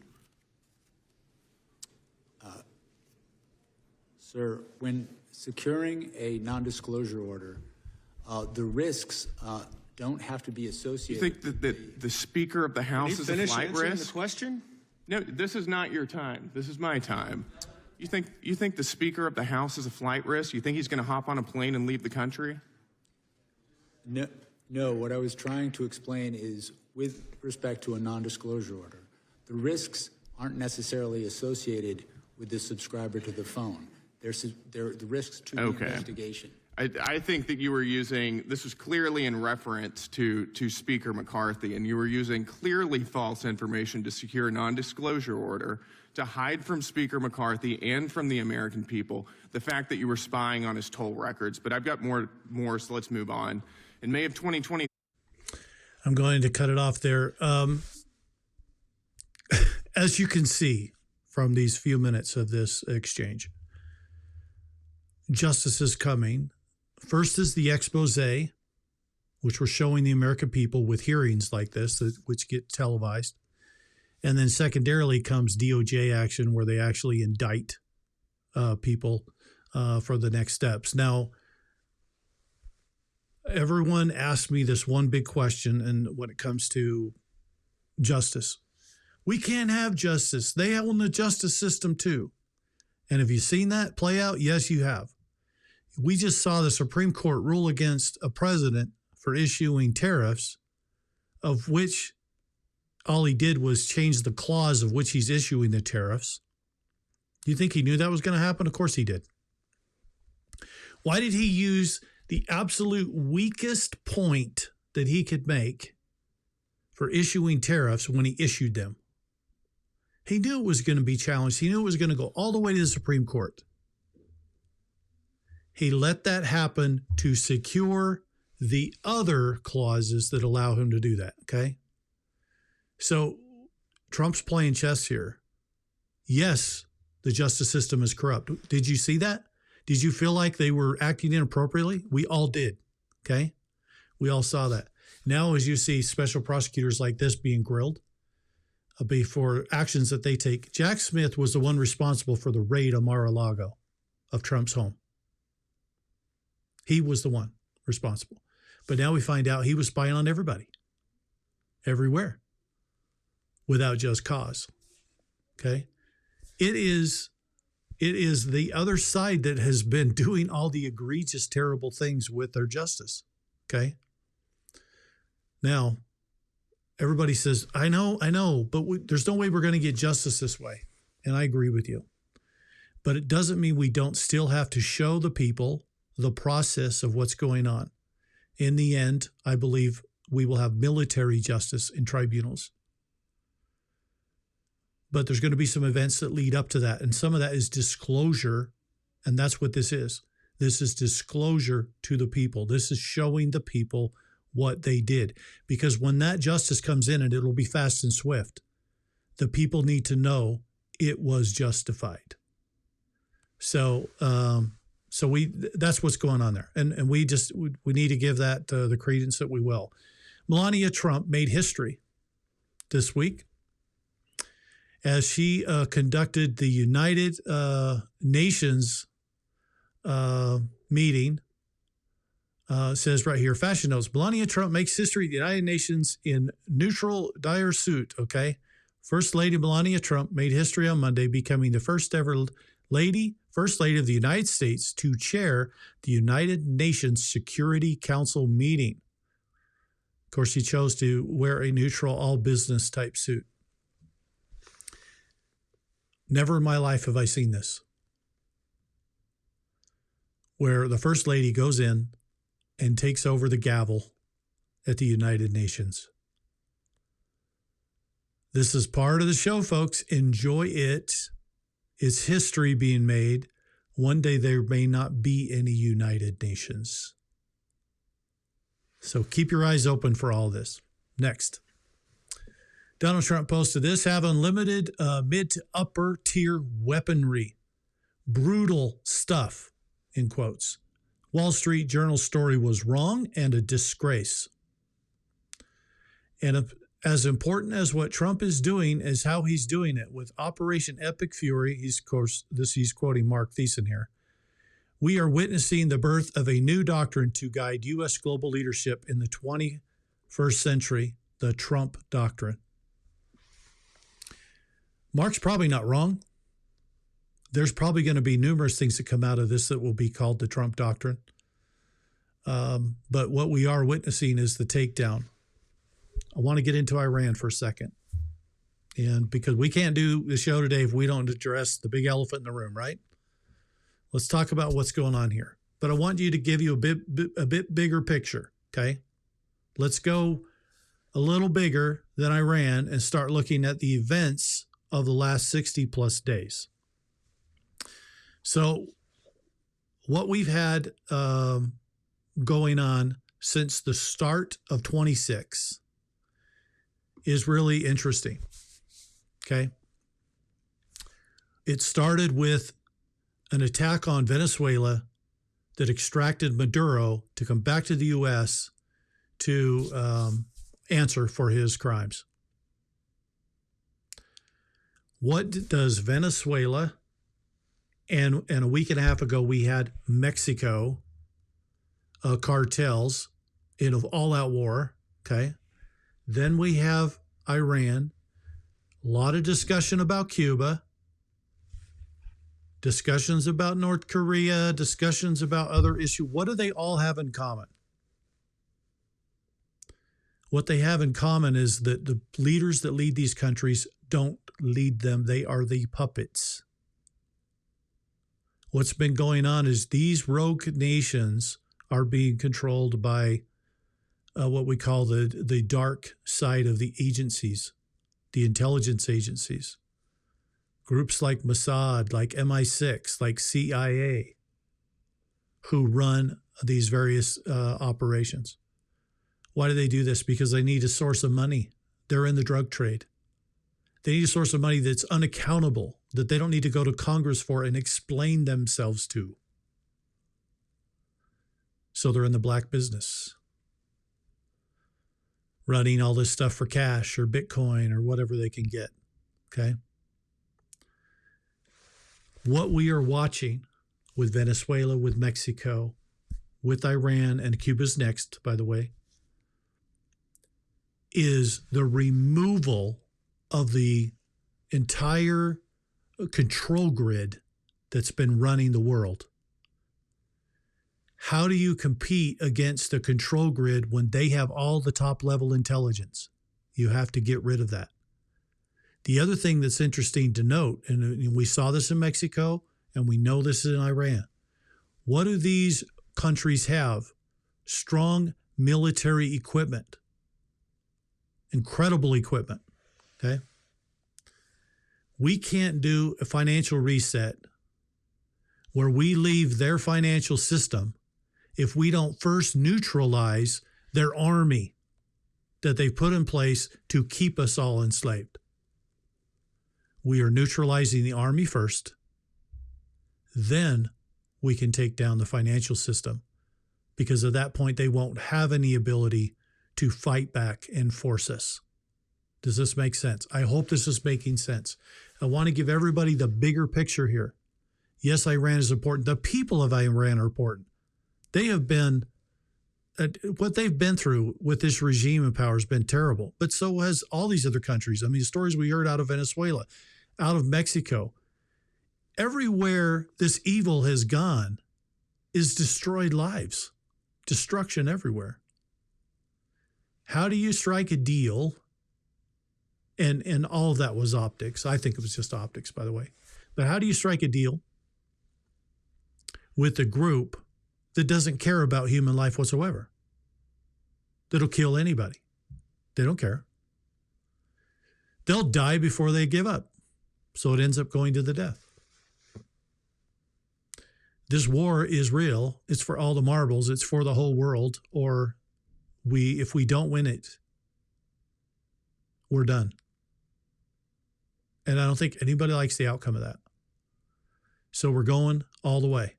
Sir, when securing a non-disclosure order, the risks don't have to be associated... You think that the Speaker of the House is a flight risk? The question? No, this is not your time. This is my time. You think the Speaker of the House is a flight risk? You think he's going to hop on a plane and leave the country? No, what I was trying to explain is with respect to a non-disclosure order, the risks aren't necessarily associated with the subscriber to the phone. They're the risks to the investigation. I think that you were using, this was clearly in reference to Speaker McCarthy, and you were using clearly false information to secure a non-disclosure order to hide from Speaker McCarthy and from the American people the fact that you were spying on his toll records. But I've got more, so let's move on. In May of 2020... I'm going to cut it off there. As you can see from these few minutes of this exchange, justice is coming. First is the expose, which we're showing the American people with hearings like this, which get televised. And then secondarily comes DOJ action where they actually indict people for the next steps. Now, everyone asks me this one big question, and when it comes to justice, we can't have justice. They own the justice system too. And have you seen that play out? Yes, you have. We just saw the Supreme Court rule against a president for issuing tariffs, of which all he did was change the clause of which he's issuing the tariffs. Do you think he knew that was going to happen? Of course he did. Why did he use the absolute weakest point that he could make for issuing tariffs when he issued them? He knew it was going to be challenged. He knew it was going to go all the way to the Supreme Court. He let that happen to secure the other clauses that allow him to do that, okay? So Trump's playing chess here. Yes, the justice system is corrupt. Did you see that? Did you feel like they were acting inappropriately? We all did, okay? We all saw that. Now, as you see special prosecutors like this being grilled before actions that they take, Jack Smith was the one responsible for the raid on Mar-a-Lago of Trump's home. He was the one responsible. But now we find out he was spying on everybody, everywhere, without just cause, okay? It is the other side that has been doing all the egregious, terrible things with their justice, okay? Now, everybody says, I know, but there's no way we're going to get justice this way. And I agree with you. But it doesn't mean we don't still have to show the people the process of what's going on. In the end, I believe we will have military justice in tribunals. But there's going to be some events that lead up to that. And some of that is disclosure. And that's what this is. This is disclosure to the people. This is showing the people what they did. Because when that justice comes in, and it'll be fast and swift, the people need to know it was justified. So, that's what's going on there. And we need to give that the credence that we will. Melania Trump made history this week as she conducted the United Nations meeting. Says right here, fashion notes, Melania Trump makes history at the United Nations in neutral dire suit, okay? First Lady Melania Trump made history on Monday, becoming the first ever First Lady of the United States to chair the United Nations Security Council meeting. Of course, she chose to wear a neutral, all-business type suit. Never in my life have I seen this, where the First Lady goes in and takes over the gavel at the United Nations. This is part of the show, folks. Enjoy it. It's history being made. One day there may not be any United Nations. So keep your eyes open for all this. Next. Donald Trump posted this, have unlimited mid to upper tier weaponry. Brutal stuff, in quotes. Wall Street Journal story was wrong and a disgrace. And as important as what Trump is doing is how he's doing it with Operation Epic Fury. He's quoting Mark Thiessen here. We are witnessing the birth of a new doctrine to guide U.S. global leadership in the 21st century, the Trump doctrine. Mark's probably not wrong. There's probably going to be numerous things that come out of this that will be called the Trump doctrine. But what we are witnessing is the takedown. I want to get into Iran for a second. And because we can't do the show today if we don't address the big elephant in the room, right? Let's talk about what's going on here. But I want you to give you a bit bigger picture, okay? Let's go a little bigger than Iran and start looking at the events of the last 60 plus days. So what we've had going on since the start of 26 is really interesting, okay? It started with an attack on Venezuela that extracted Maduro to come back to the U.S. to answer for his crimes. What does Venezuela, and a week and a half ago we had Mexico cartels in an all-out war, okay? Then we have Iran, a lot of discussion about Cuba, discussions about North Korea, discussions about other issues. What do they all have in common? What they have in common is that the leaders that lead these countries don't lead them. They are the puppets. What's been going on is these rogue nations are being controlled by what we call the dark side of the agencies, the intelligence agencies. Groups like Mossad, like MI6, like CIA, who run these various operations. Why do they do this? Because they need a source of money. They're in the drug trade. They need a source of money that's unaccountable, that they don't need to go to Congress for and explain themselves to. So they're in the black business, running all this stuff for cash or Bitcoin or whatever they can get, okay? What we are watching with Venezuela, with Mexico, with Iran, and Cuba's next, by the way, is the removal of the entire control grid that's been running the world. How do you compete against a control grid when they have all the top level intelligence? You have to get rid of that. The other thing that's interesting to note, and we saw this in Mexico, and we know this in Iran. What do these countries have? Strong military equipment. incredible equipment. Okay. We can't do a financial reset where we leave their financial system if we don't first neutralize their army that they've put in place to keep us all enslaved. We are neutralizing the army first. Then we can take down the financial system, because at that point they won't have any ability to fight back and force us. Does this make sense? I hope this is making sense. I want to give everybody the bigger picture here. Yes, Iran is important. The people of Iran are important. They have been, what they've been through with this regime in power has been terrible. But so has all these other countries. I mean, the stories we heard out of Venezuela, out of Mexico. Everywhere this evil has gone is destroyed lives. Destruction everywhere. How do you strike a deal? And all of that was optics. I think it was just optics, by the way. But how do you strike a deal with a group that doesn't care about human life whatsoever? That'll kill anybody. They don't care. They'll die before they give up. So it ends up going to the death. This war is real. It's for all the marbles. It's for the whole world. Or if we don't win it, we're done. And I don't think anybody likes the outcome of that. So we're going all the way.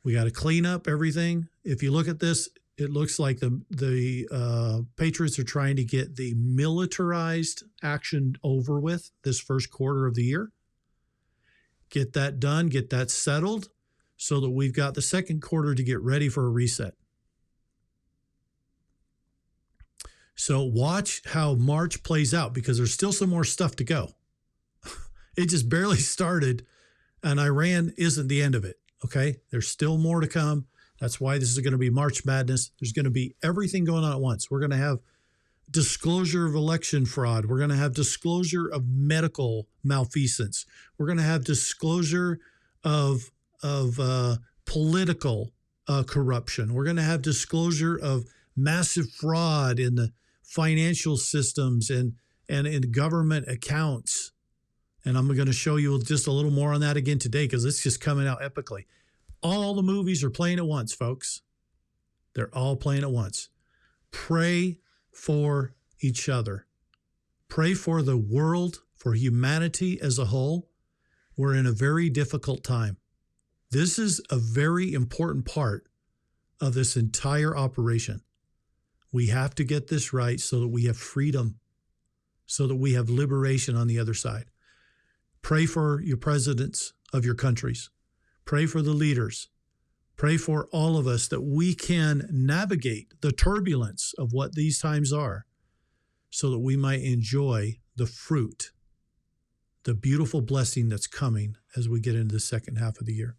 We got to clean up everything. If you look at this, it looks like the Patriots are trying to get the militarized action over with this first quarter of the year. Get that done, get that settled, so that we've got the second quarter to get ready for a reset. So watch how March plays out, because there's still some more stuff to go. It just barely started, and Iran isn't the end of it, okay? There's still more to come. That's why this is going to be March Madness. There's going to be everything going on at once. We're going to have disclosure of election fraud. We're going to have disclosure of medical malfeasance. We're going to have disclosure of political corruption. We're going to have disclosure of massive fraud in the financial systems and in government accounts. And I'm going to show you just a little more on that again today, because it's just coming out epically. All the movies are playing at once, folks. They're all playing at once. Pray for each other. Pray for the world, for humanity as a whole. We're in a very difficult time. This is a very important part of this entire operation. We have to get this right so that we have freedom, so that we have liberation on the other side. Pray for your presidents of your countries. Pray for the leaders. Pray for all of us that we can navigate the turbulence of what these times are, so that we might enjoy the fruit, the beautiful blessing that's coming as we get into the second half of the year.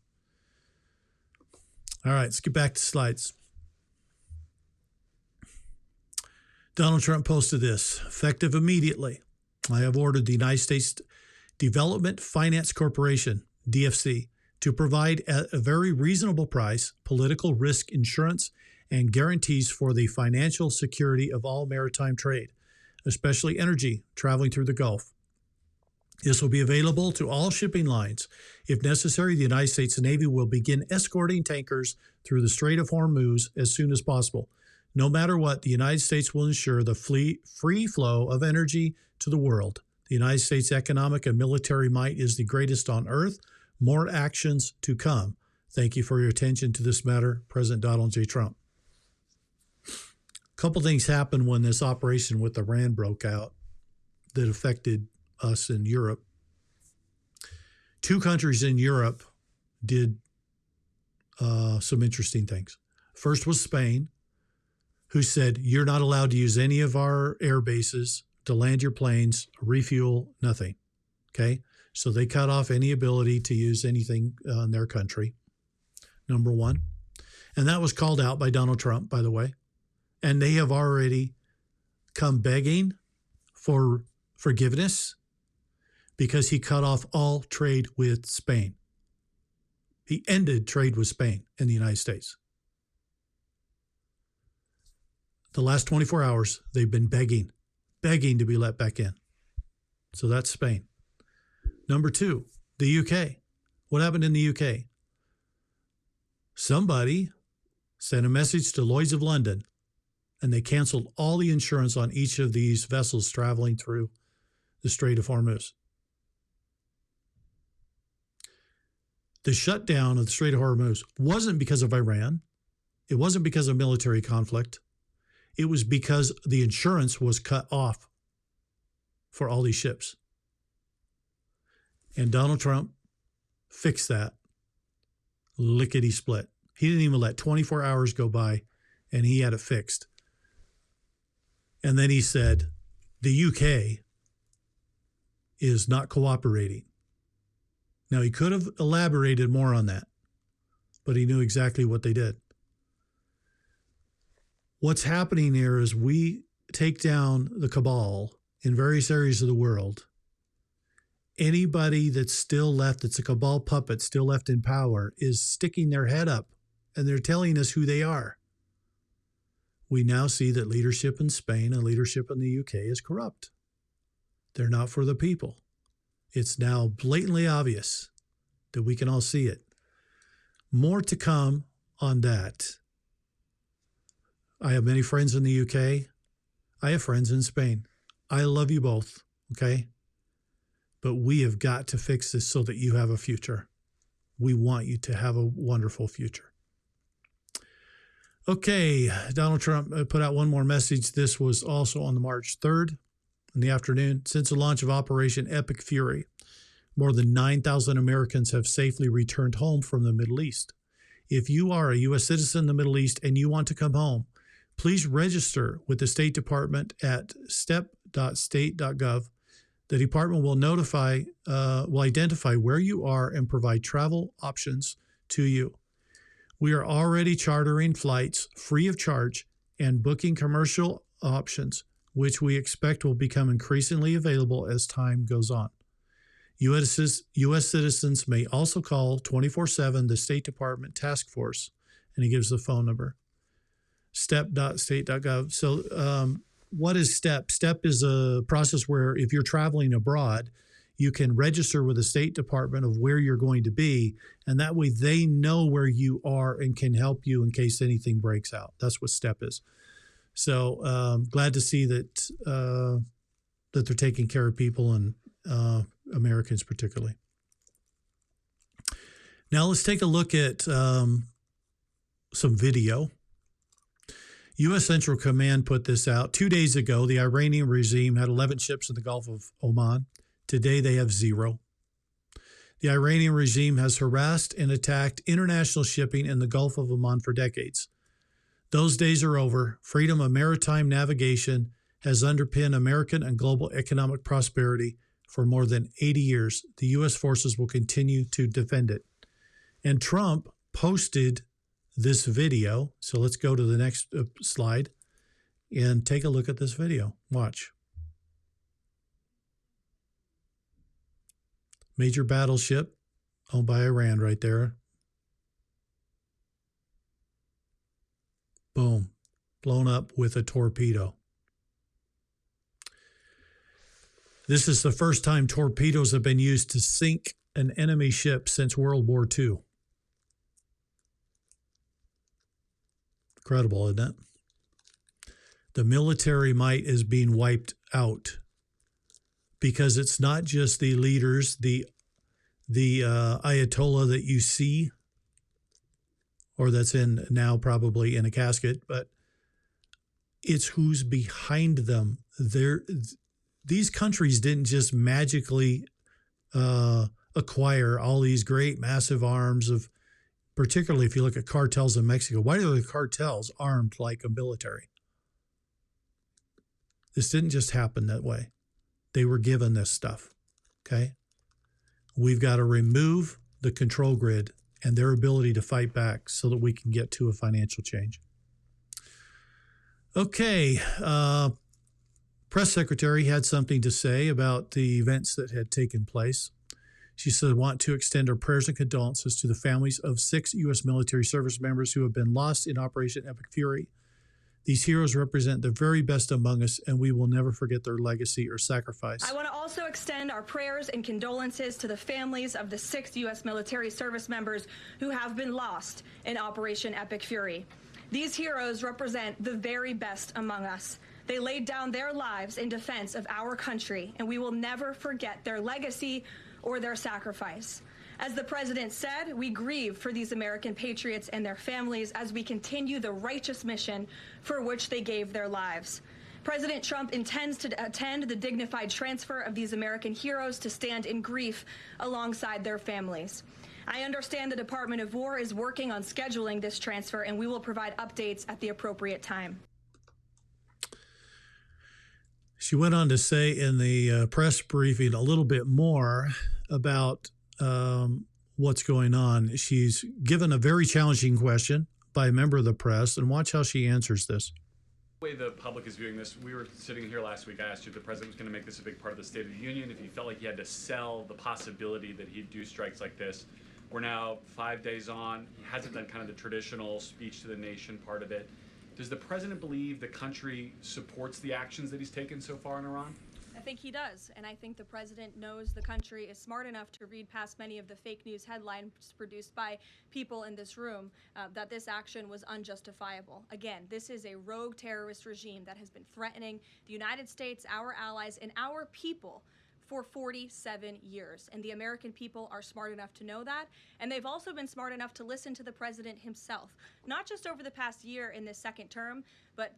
All right, let's get back to slides. Donald Trump posted this: effective immediately, I have ordered the United States Development Finance Corporation, DFC, to provide at a very reasonable price political risk insurance and guarantees for the financial security of all maritime trade, especially energy traveling through the Gulf. This will be available to all shipping lines. If necessary, the United States Navy will begin escorting tankers through the Strait of Hormuz as soon as possible. No matter what, the United States will ensure the free flow of energy to the world. The United States' economic and military might is the greatest on earth. More actions to come. Thank you for your attention to this matter, President Donald J. Trump. A couple things happened when this operation with Iran broke out that affected us in Europe. Two countries in Europe did some interesting things. First was Spain, who said, you're not allowed to use any of our air bases to land your planes, refuel, nothing. Okay? So they cut off any ability to use anything in their country, number one. And that was called out by Donald Trump, by the way. And they have already come begging for forgiveness because he cut off all trade with Spain. He ended trade with Spain in the United States. The last 24 hours, they've been begging to be let back in. So that's Spain. Number 2, the UK. What happened in the UK? Somebody sent a message to Lloyd's of London, and they canceled all the insurance on each of these vessels traveling through the Strait of Hormuz. The shutdown of the Strait of Hormuz wasn't because of Iran. It wasn't because of military conflict. It was because the insurance was cut off for all these ships. And Donald Trump fixed that lickety split. He didn't even let 24 hours go by, and he had it fixed. And then he said, the UK is not cooperating. Now, he could have elaborated more on that, but he knew exactly what they did. What's happening here is we take down the cabal in various areas of the world. Anybody that's still left, that's a cabal puppet, still left in power, is sticking their head up, and they're telling us who they are. We now see that leadership in Spain and leadership in the UK is corrupt. They're not for the people. It's now blatantly obvious that we can all see it. More to come on that. I have many friends in the UK. I have friends in Spain. I love you both, okay? But we have got to fix this so that you have a future. We want you to have a wonderful future. Okay, Donald Trump put out one more message. This was also on the March 3rd in the afternoon. Since the launch of Operation Epic Fury, more than 9,000 Americans have safely returned home from the Middle East. If you are a U.S. citizen in the Middle East and you want to come home, please register with the State Department at step.state.gov. The department will identify where you are and provide travel options to you. We are already chartering flights free of charge and booking commercial options, which we expect will become increasingly available as time goes on. U.S. citizens may also call 24/7 the State Department Task Force, and he gives the phone number, step.state.gov. So what is STEP? STEP is a process where if you're traveling abroad, you can register with the State Department of where you're going to be, and that way they know where you are and can help you in case anything breaks out. That's what STEP is. So glad to see that that they're taking care of people and Americans particularly. Now let's take a look at some video. U.S. Central Command put this out 2 days ago. The Iranian regime had 11 ships in the Gulf of Oman. Today they have 0. The Iranian regime has harassed and attacked international shipping in the Gulf of Oman for decades. Those days are over. Freedom of maritime navigation has underpinned American and global economic prosperity for more than 80 years. The U.S. forces will continue to defend it. And Trump posted this video. So let's go to the next slide and take a look at this video. Watch. Major battleship owned by Iran right there. Boom. Blown up with a torpedo. This is the first time torpedoes have been used to sink an enemy ship since World War II. Incredible, isn't it? The military might is being wiped out because it's not just the leaders, the Ayatollah that you see, or that's in now probably in a casket, but it's who's behind them. These countries didn't just magically acquire all these great massive arms of, particularly if you look at cartels in Mexico. Why are the cartels armed like a military? This didn't just happen that way. They were given this stuff, okay? We've got to remove the control grid and their ability to fight back so that we can get to a financial change. Okay, press secretary had something to say about the events that had taken place. She said, I want to extend our prayers and condolences to the families of 6 U.S. military service members who have been lost in Operation Epic Fury. These heroes represent the very best among us, and we will never forget their legacy or sacrifice. I want to also extend our prayers and condolences to the families of the 6 U.S. military service members who have been lost in Operation Epic Fury. These heroes represent the very best among us. They laid down their lives in defense of our country, and we will never forget their legacy or their sacrifice. As the president said, we grieve for these American patriots and their families as we continue the righteous mission for which they gave their lives. President Trump intends to attend the dignified transfer of these American heroes to stand in grief alongside their families. I understand the Department of War is working on scheduling this transfer, and we will provide updates at the appropriate time. She went on to say in the press briefing a little bit more about what's going on. She's given a very challenging question by a member of the press, and watch how she answers this. The way the public is viewing this, we were sitting here last week. I asked you if the president was going to make this a big part of the State of the Union, if he felt like he had to sell the possibility that he'd do strikes like this. We're now 5 days on. He hasn't done kind of the traditional speech to the nation part of it. Does the president believe the country supports the actions that he's taken so far in Iran? I think he does, and I think the president knows the country is smart enough to read past many of the fake news headlines produced by people in this room that this action was unjustifiable. Again, this is a rogue terrorist regime that has been threatening the United States, our allies, and our people for 47 years. And the American people are smart enough to know that. And they've also been smart enough to listen to the president himself, not just over the past year in this second term, but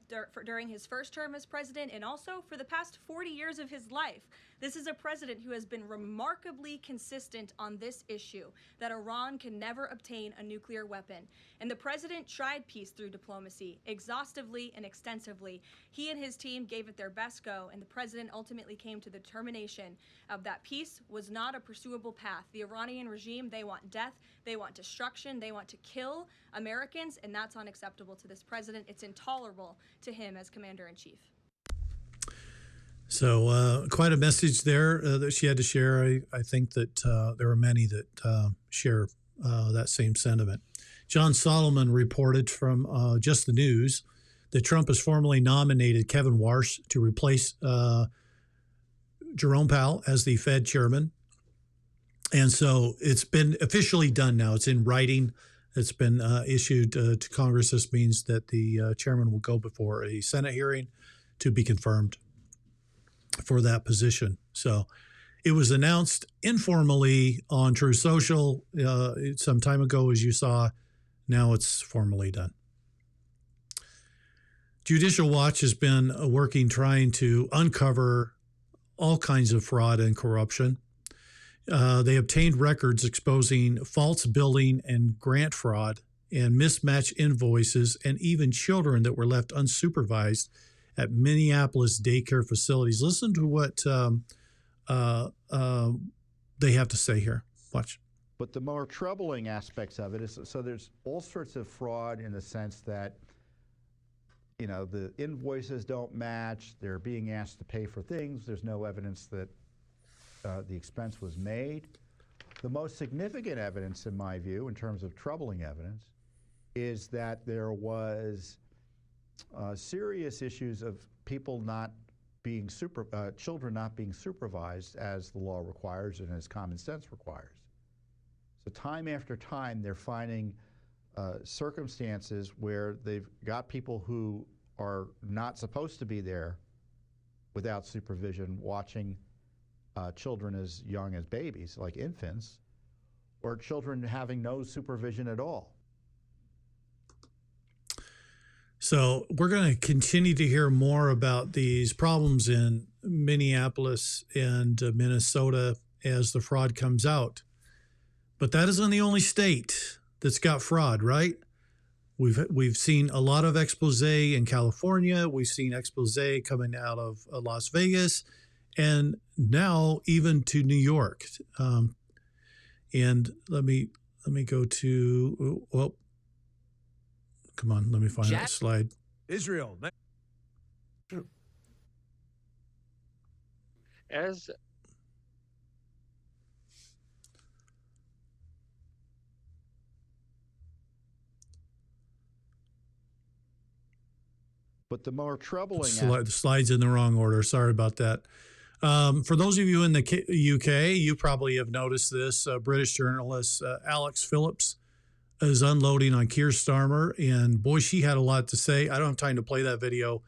during his first term as president, and also for the past 40 years of his life. This is a president who has been remarkably consistent on this issue, that Iran can never obtain a nuclear weapon. And the president tried peace through diplomacy, exhaustively and extensively. He and his team gave it their best go, and the president ultimately came to the determination of that peace was not a pursuable path. The Iranian regime, they want death, they want destruction, they want to kill Americans, and that's unacceptable to this president. It's intolerable to him as commander-in-chief. So quite a message there that she had to share. I think that there are many that share that same sentiment. John Solomon reported from Just the News that Trump has formally nominated Kevin Warsh to replace Jerome Powell as the Fed chairman. And so it's been officially done now. It's in writing. It's been issued to Congress. This means that the chairman will go before a Senate hearing to be confirmed for that position. So it was announced informally on True Social some time ago, as you saw. Now it's formally done. Judicial Watch has been working trying to uncover all kinds of fraud and corruption. They obtained records exposing false billing and grant fraud and mismatched invoices, and even children that were left unsupervised at Minneapolis daycare facilities. Listen to what they have to say here. Watch. But the more troubling aspects of it is, so there's all sorts of fraud in the sense that, you know, the invoices don't match, they're being asked to pay for things, there's no evidence that the expense was made. The most significant evidence, in my view, in terms of troubling evidence, is that there was serious issues of people not being children not being supervised as the law requires and as common sense requires. So time after time, they're finding circumstances where they've got people who are not supposed to be there without supervision, watching children as young as babies, like infants, or children having no supervision at all. So we're going to continue to hear more about these problems in Minneapolis and Minnesota as the fraud comes out. But that isn't the only state that's got fraud, right? We've seen a lot of expose in California. We've seen expose coming out of Las Vegas, and now even to New York. And let me go to, well, come on, let me find that slide. Israel. As But the more troubling The slide's in the wrong order. Sorry about that. For those of you in the UK, you probably have noticed this. British journalist Alex Phillips is unloading on Keir Starmer, and boy, she had a lot to say. I don't have time to play that video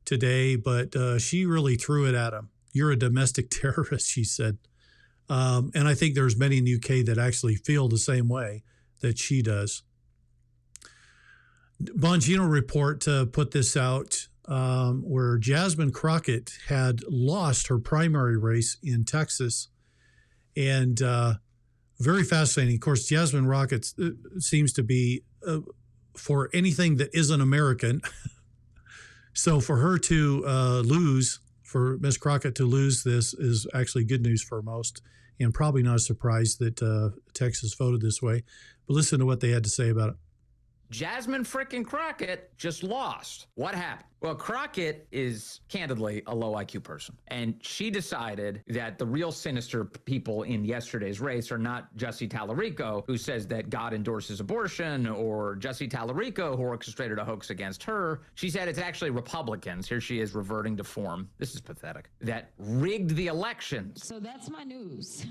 today, but she really threw it at him. You're a domestic terrorist, she said. And I think there's many in the UK that actually feel the same way that she does. Bongino report put this out where Jasmine Crockett had lost her primary race in Texas. And very fascinating. Of course, Jasmine Crockett seems to be for anything that isn't American. So for her to lose, for Ms. Crockett to lose this is actually good news for most, and probably not a surprise that Texas voted this way. But listen to what they had to say about it. Jasmine frickin' Crockett just lost. What happened? Well, Crockett is candidly a low IQ person. And she decided that the real sinister people in yesterday's race are not Jussie Tallarico, who says that God endorses abortion, or Jussie Tallarico, who orchestrated a hoax against her. She said it's actually Republicans. Here she is reverting to form. This is pathetic. That rigged the elections. So that's my news,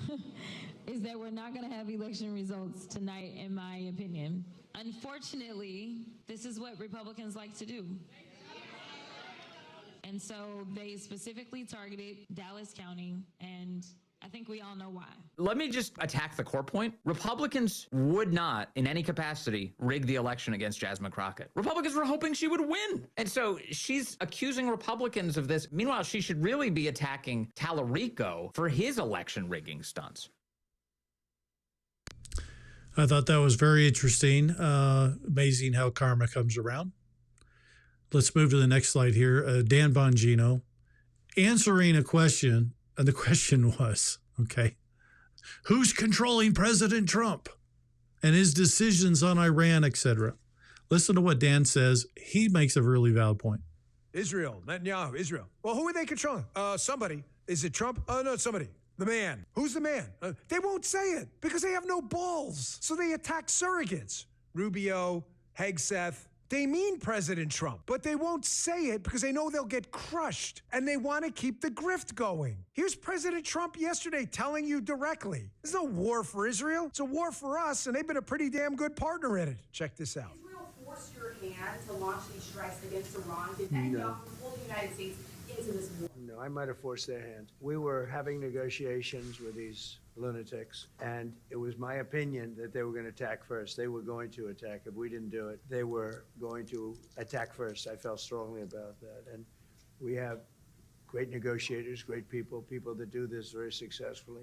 is that we're not going to have election results tonight, in my opinion. Unfortunately, this is what Republicans like to do. And so they specifically targeted Dallas County, and I think we all know why. Let me just attack the core point. Republicans would not, in any capacity, rig the election against Jasmine Crockett. Republicans were hoping she would win. And so she's accusing Republicans of this. Meanwhile, she should really be attacking Tallarico for his election rigging stunts. I thought that was very interesting. Amazing how karma comes around. Let's move to the next slide here. Dan Bongino answering a question, and the question was, okay, who's controlling President Trump and his decisions on Iran, etc.? Listen to what Dan says. He makes a really valid point. Israel, Netanyahu, Israel. Well, who are they controlling? Somebody. Is it Trump? Oh, no, somebody. The man. Who's the man? They won't say it because they have no balls. So they attack surrogates. Rubio, Hegseth. They mean President Trump, but they won't say it because they know they'll get crushed, and they want to keep the grift going. Here's President Trump yesterday telling you directly, there's no war for Israel. It's a war for us, and they've been a pretty damn good partner in it. Check this out. Israel forced your hand to launch these strikes against Iran? Did Netanyahu pull the United States into this war? No, I might have forced their hand. We were having negotiations with these lunatics, and it was my opinion that they were going to attack first. They were going to attack. If we didn't do it, they were going to attack first. I felt strongly about that. And we have great negotiators, great people that do this very successfully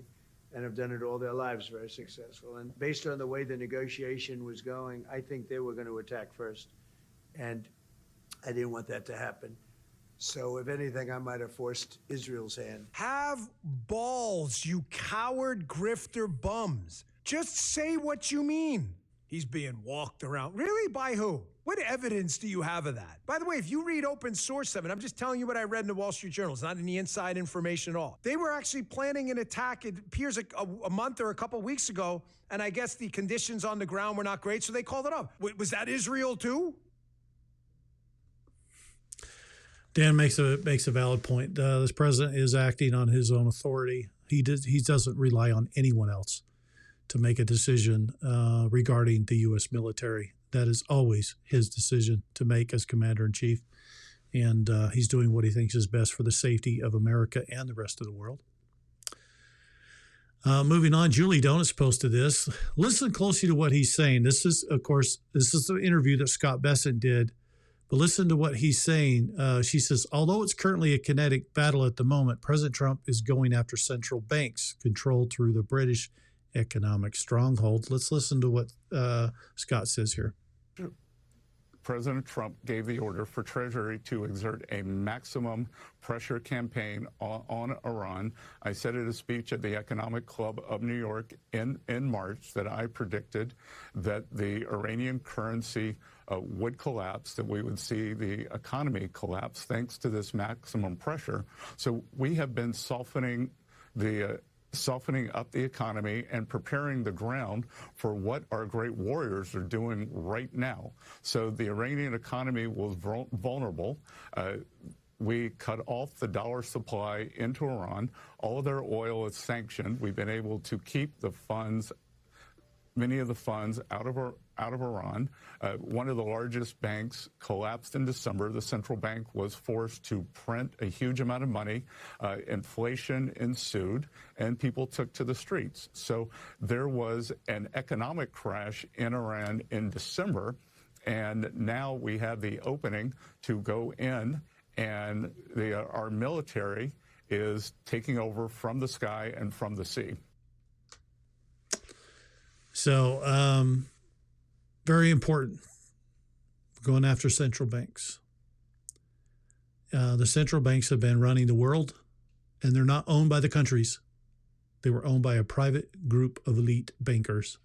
and have done it all their lives very successful. And based on the way the negotiation was going, I think they were going to attack first. And I didn't want that to happen. So if anything, I might have forced Israel's hand. Have balls, you coward grifter bums. Just say what you mean. He's being walked around. Really? By who? What evidence do you have of that? By the way, if you read open source of it, I'm just telling you what I read in the Wall Street Journal. It's not any inside information at all. They were actually planning an attack, it appears a month or a couple weeks ago, and I guess the conditions on the ground were not great, so they called it up. Was that Israel too? Dan makes a valid point. This president is acting on his own authority. He doesn't rely on anyone else to make a decision regarding the U.S. military. That is always his decision to make as commander-in-chief, and he's doing what he thinks is best for the safety of America and the rest of the world. Moving on, Julie Donuts posted this. Listen closely to what he's saying. This is the interview that Scott Bessent did. But listen to what he's saying. She says, although it's currently a kinetic battle at the moment, President Trump is going after central banks controlled through the British economic stronghold. Let's listen to what Scott says here. President Trump gave the order for Treasury to exert a maximum pressure campaign on Iran. I said at a speech at the Economic Club of New York in March that I predicted that the Iranian currency would collapse, that we would see the economy collapse thanks to this maximum pressure. So we have been softening the softening up the economy and preparing the ground for what our great warriors are doing right now. So the Iranian economy was vulnerable. We cut off the dollar supply into Iran. All of their oil is sanctioned. We've been able to keep the funds, many of the funds out of Iran. One of the largest banks collapsed in December. The central bank was forced to print a huge amount of money. Inflation ensued, and people took to the streets. So there was an economic crash in Iran in December, and now we have the opening to go in, and our military is taking over from the sky and from the sea. So, very important, going after central banks. The central banks have been running the world, and they're not owned by the countries. They were owned by a private group of elite bankers.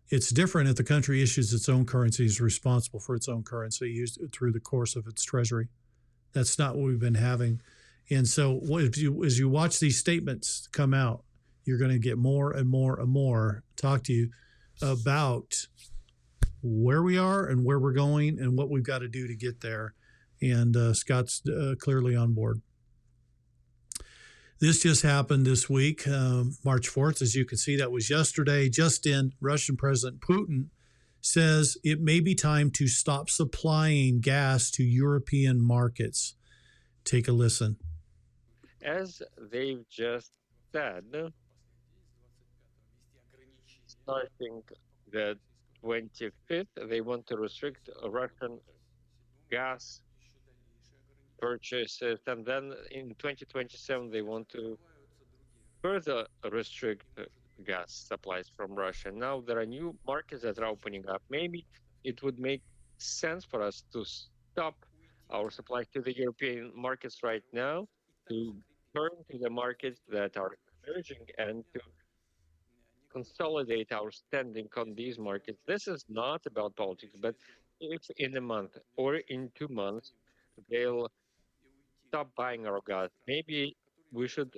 It's different if the country issues its own currency, is responsible for its own currency used through the course of its treasury. That's not what we've been having. And so as you watch these statements come out, you're going to get more and more and more talk to you about where we are and where we're going and what we've got to do to get there. And Scott's clearly on board. This just happened this week, March 4th. As you can see, that was yesterday. Just in, Russian President Putin says it may be time to stop supplying gas to European markets. Take a listen. As they've just said, starting the 25th, they want to restrict Russian gas purchases, and then in 2027 they want to further restrict gas supplies from Russia. Now there are new markets that are opening up. Maybe it would make sense for us to stop our supply to the European markets right now, to turn to the markets that are emerging and to consolidate our standing on these markets. This is not about politics, but if in a month or in 2 months they'll stop buying our gas, maybe we should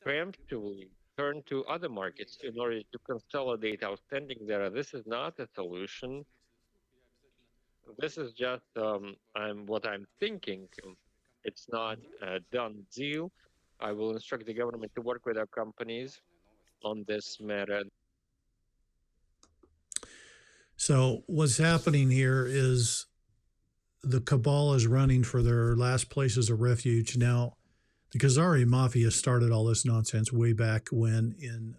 preemptively turn to other markets in order to consolidate our standing there. This is not a solution. This is just what I'm thinking. It's not a done deal. I will instruct the government to work with our companies on this matter. So what's happening here is the cabal is running for their last places of refuge. Now, the Khazari mafia started all this nonsense way back when in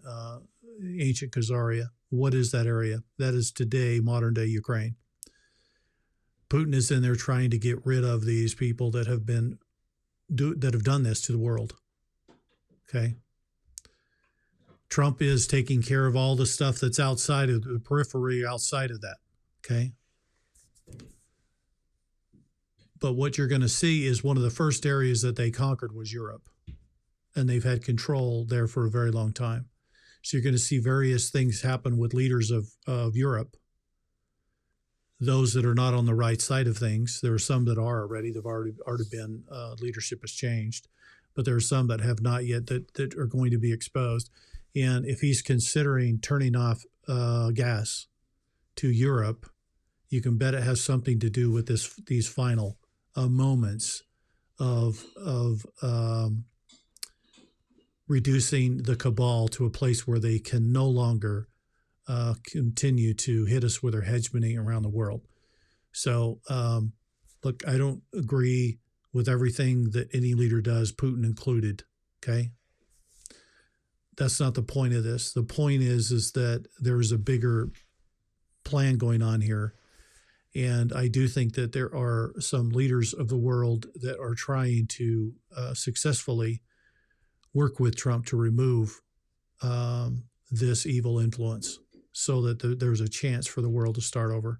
ancient Khazaria. What is that area? That is today modern day Ukraine. Putin is in there trying to get rid of these people that have done this to the world. Okay. Trump is taking care of all the stuff that's outside of the periphery, outside of that. Okay. But what you're going to see is one of the first areas that they conquered was Europe. And they've had control there for a very long time. So you're going to see various things happen with leaders of Europe. Those that are not on the right side of things. There are some that are already. They've already been, leadership has changed. But there are some that have not yet that are going to be exposed. And if he's considering turning off gas to Europe, you can bet it has something to do with these final moments of reducing the cabal to a place where they can no longer continue to hit us with their hegemony around the world. So, look, I don't agree with everything that any leader does, Putin included. Okay. That's not the point of this. The point is that there is a bigger plan going on here. And I do think that there are some leaders of the world that are trying to successfully work with Trump to remove this evil influence so that there's a chance for the world to start over.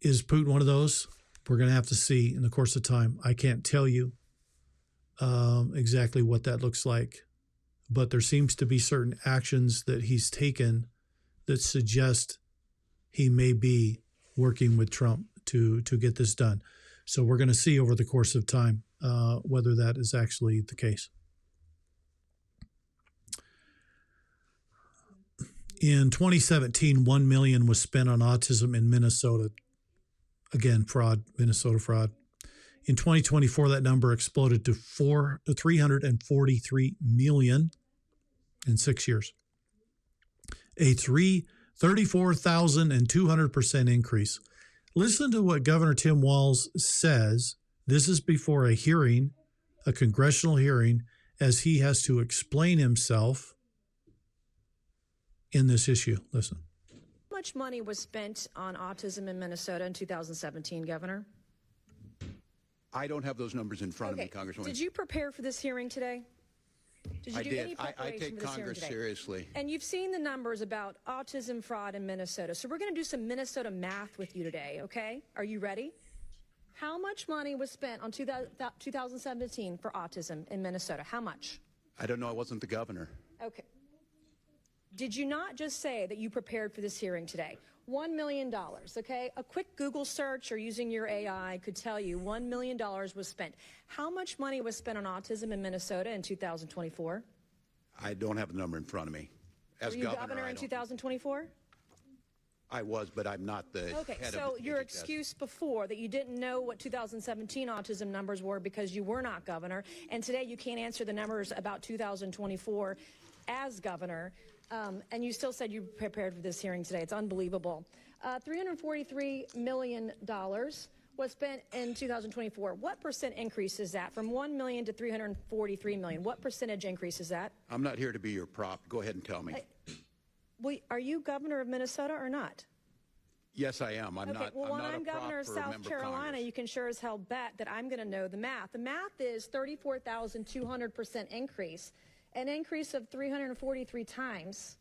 Is Putin one of those? We're going to have to see in the course of time. I can't tell you exactly what that looks like, but there seems to be certain actions that he's taken that suggest he may be working with Trump to get this done. So we're going to see over the course of time whether that is actually the case. In 2017, $1 million was spent on autism in Minnesota. Again, fraud, Minnesota fraud. In 2024, that number exploded to $343 million in 6 years. A 34,200% increase. Listen to what Governor Tim Walz says. This is before a hearing, a congressional hearing, as he has to explain himself in this issue. Listen. How much money was spent on autism in Minnesota in 2017, Governor? I don't have those numbers in front of me, Congresswoman. Did you prepare for this hearing today? Did you I do did. any preparation I take for this hearing Congress today? seriously. And you've seen the numbers about autism fraud in Minnesota. So we're going to do some Minnesota math with you today, okay? Are you ready? How much money was spent on 2017 for autism in Minnesota? How much? I don't know. I wasn't the governor. Okay. Did you not just say that you prepared for this hearing today? $1 million, okay? A quick Google search or using your AI could tell you $1 million was spent. How much money was spent on autism in Minnesota in 2024? I don't have the number in front of me. As Were you governor in 2024? I was, but I'm not the Okay, head so of your HHS. excuse before that you didn't know what 2017 autism numbers were because you were not governor, and today you can't answer the numbers about 2024 as governor, and you still said you prepared for this hearing today. It's unbelievable. $343 million was spent in 2024. What percent increase is that from 1 million to 343 million? What percentage increase is that? I'm not here to be your prop. Go ahead and tell me. Are you governor of Minnesota or not? Yes, I am. I'm not. Well, I'm when not I'm a prop governor of for a South member Carolina, Congress. you can sure as hell bet that I'm going to know the math. The math is 34,200% increase, an increase of 343 times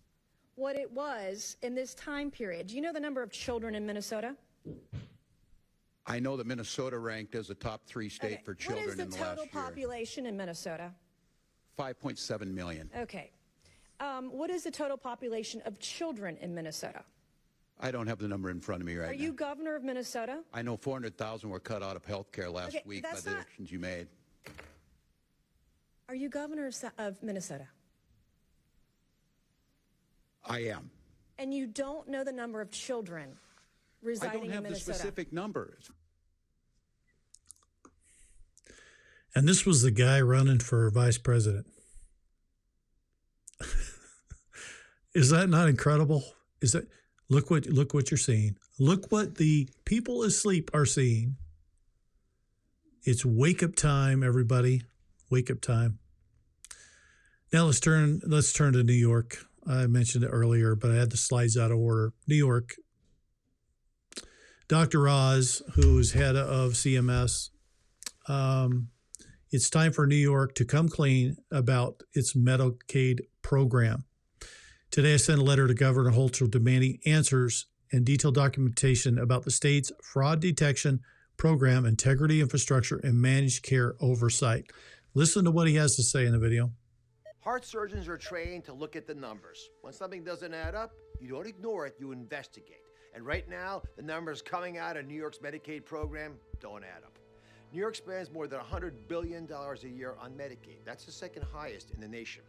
what it was in this time period. Do you know the number of children in Minnesota? I know that Minnesota ranked as a top 3 state for children in the What is the last total year. population in Minnesota? 5.7 million. Okay. What is the total population of children in Minnesota? I don't have the number in front of me right Are now. you governor of Minnesota? I know 400,000 were cut out of health care last Okay, week by that's the not- actions you made. Are you governor of Minnesota? I am. And you don't know the number of children I residing don't have in the Minnesota? specific numbers. And this was the guy running for vice president. Is that not incredible? Is that look what you're seeing. Look what the people asleep are seeing. It's wake up time, everybody. Wake up time. Now let's turn to New York. I mentioned it earlier, but I had the slides out of order. New York. Dr. Oz, who is head of CMS, it's time for New York to come clean about its Medicaid program. Today, I sent a letter to Governor Hochul demanding answers and detailed documentation about the state's fraud detection program, integrity infrastructure, and managed care oversight. Listen to what he has to say in the video. Heart surgeons are trained to look at the numbers. When something doesn't add up, you don't ignore it, you investigate. And right now, the numbers coming out of New York's Medicaid program don't add up. New York spends more than $100 billion a year on Medicaid. That's the second highest in the nation.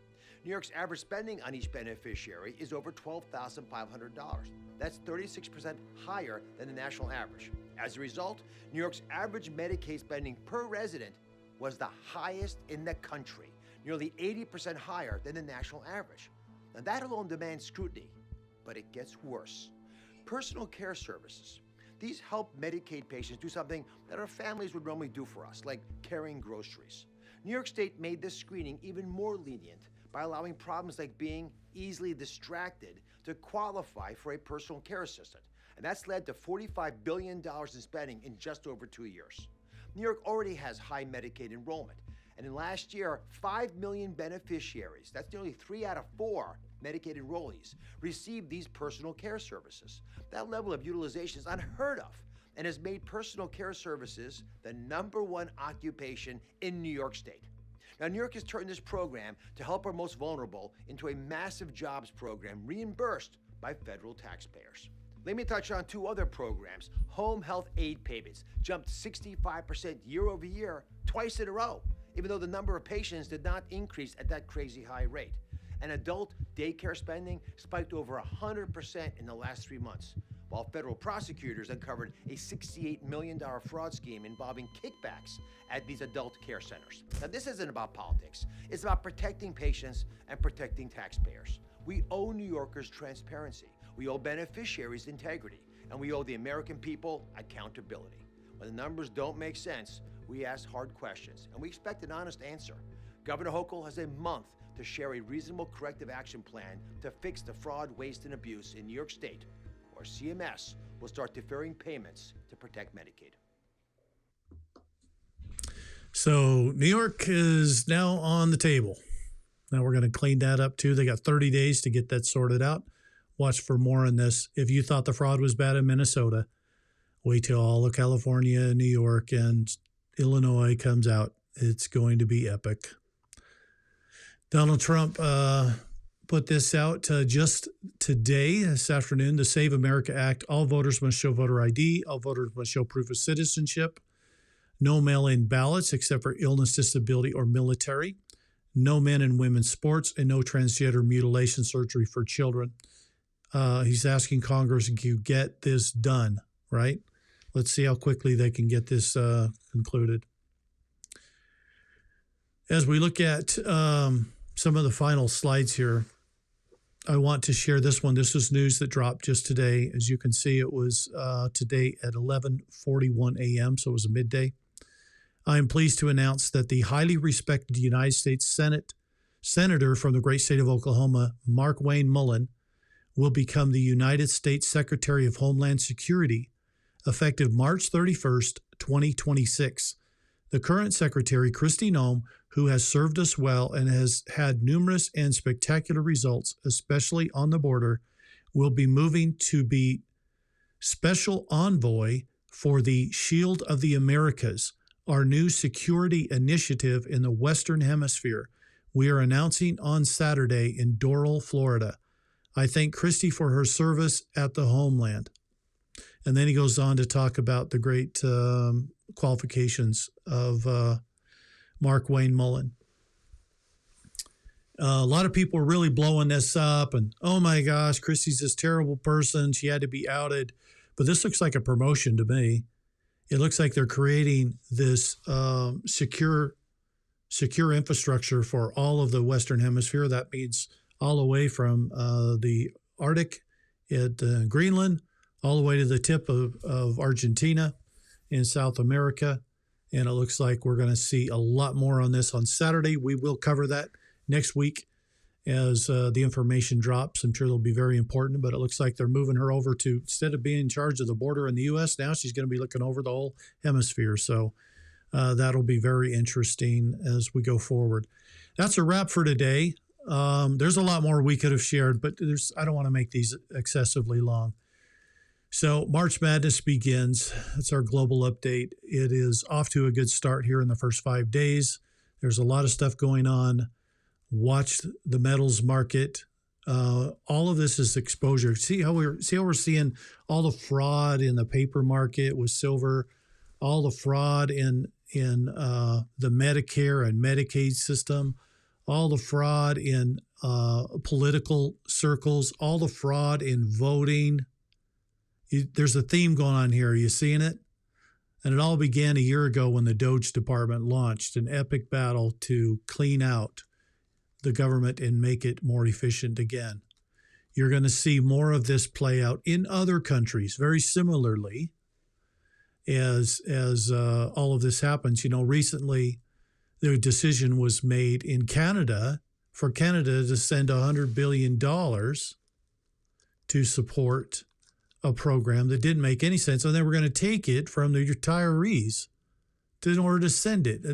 New York's average spending on each beneficiary is over $12,500. That's 36% higher than the national average. As a result, New York's average Medicaid spending per resident was the highest in the country, nearly 80% higher than the national average. Now that alone demands scrutiny, but it gets worse. Personal care services. These help Medicaid patients do something that our families would normally do for us, like carrying groceries. New York State made this screening even more lenient by allowing problems like being easily distracted to qualify for a personal care assistant. And that's led to $45 billion in spending in just over 2 years. New York already has high Medicaid enrollment. And in last year, 5 million beneficiaries, that's nearly 3 out of 4 Medicaid enrollees, received these personal care services. That level of utilization is unheard of and has made personal care services the #1 occupation in New York State. Now, New York has turned this program to help our most vulnerable into a massive jobs program reimbursed by federal taxpayers. Let me touch on two other programs. Home health aid payments jumped 65% year over year, twice in a row, even though the number of patients did not increase at that crazy high rate. And adult daycare spending spiked over 100% in the last 3 months, while federal prosecutors uncovered a $68 million fraud scheme involving kickbacks at these adult care centers. Now, this isn't about politics. It's about protecting patients and protecting taxpayers. We owe New Yorkers transparency. We owe beneficiaries integrity. And we owe the American people accountability. When the numbers don't make sense, we ask hard questions, and we expect an honest answer. Governor Hochul has a month to share a reasonable corrective action plan to fix the fraud, waste, and abuse in New York State, or CMS will start deferring payments to protect Medicaid. So New York is now on the table. Now we're going to clean that up too. They got 30 days to get that sorted out. Watch for more on this. If you thought the fraud was bad in Minnesota, wait till all of California, New York, and Illinois comes out. It's going to be epic. Donald Trump put this out just today, this afternoon, the Save America Act. All voters must show voter ID. All voters must show proof of citizenship. No mail-in ballots except for illness, disability, or military. No men and women's sports, and no transgender mutilation surgery for children. He's asking Congress to get this done, right? Let's see how quickly they can get this concluded. As we look at some of the final slides here, I want to share this one. This was news that dropped just today. As you can see, it was today at 11:41 a.m., so it was a midday. I am pleased to announce that the highly respected United States Senator from the great state of Oklahoma, Mark Wayne Mullen, will become the United States Secretary of Homeland Security effective March 31st, 2026. The current Secretary, Kristi Noem, who has served us well and has had numerous and spectacular results, especially on the border, will be moving to be Special Envoy for the Shield of the Americas, our new security initiative in the Western Hemisphere. We are announcing on Saturday in Doral, Florida. I thank Kristi for her service at the Homeland. And then he goes on to talk about the great qualifications of Mark Wayne Mullen. A lot of people are really blowing this up and, oh my gosh, Kristi's this terrible person. She had to be outed. But this looks like a promotion to me. It looks like they're creating this secure infrastructure for all of the Western Hemisphere. That means all the way from the Arctic at Greenland, all the way to the tip of Argentina in South America. And it looks like we're going to see a lot more on this on Saturday. We will cover that next week as the information drops. I'm sure it'll be very important, but it looks like they're moving her over to, instead of being in charge of the border in the U.S., now she's going to be looking over the whole hemisphere. So that'll be very interesting as we go forward. That's a wrap for today. There's a lot more we could have shared, but I don't want to make these excessively long. So March Madness begins. It's our global update. It is off to a good start here in the first 5 days. There's a lot of stuff going on. Watch the metals market. All of this is exposure. See how we're seeing all the fraud in the paper market with silver, all the fraud in the Medicare and Medicaid system, all the fraud in political circles, all the fraud in voting. There's a theme going on here. Are you seeing it? And it all began a year ago when the Doge Department launched an epic battle to clean out the government and make it more efficient again. You're going to see more of this play out in other countries very similarly as all of this happens. You know, recently the decision was made in Canada for Canada to send $100 billion to support a program that didn't make any sense, and they were going to take it from the retirees in order to send it.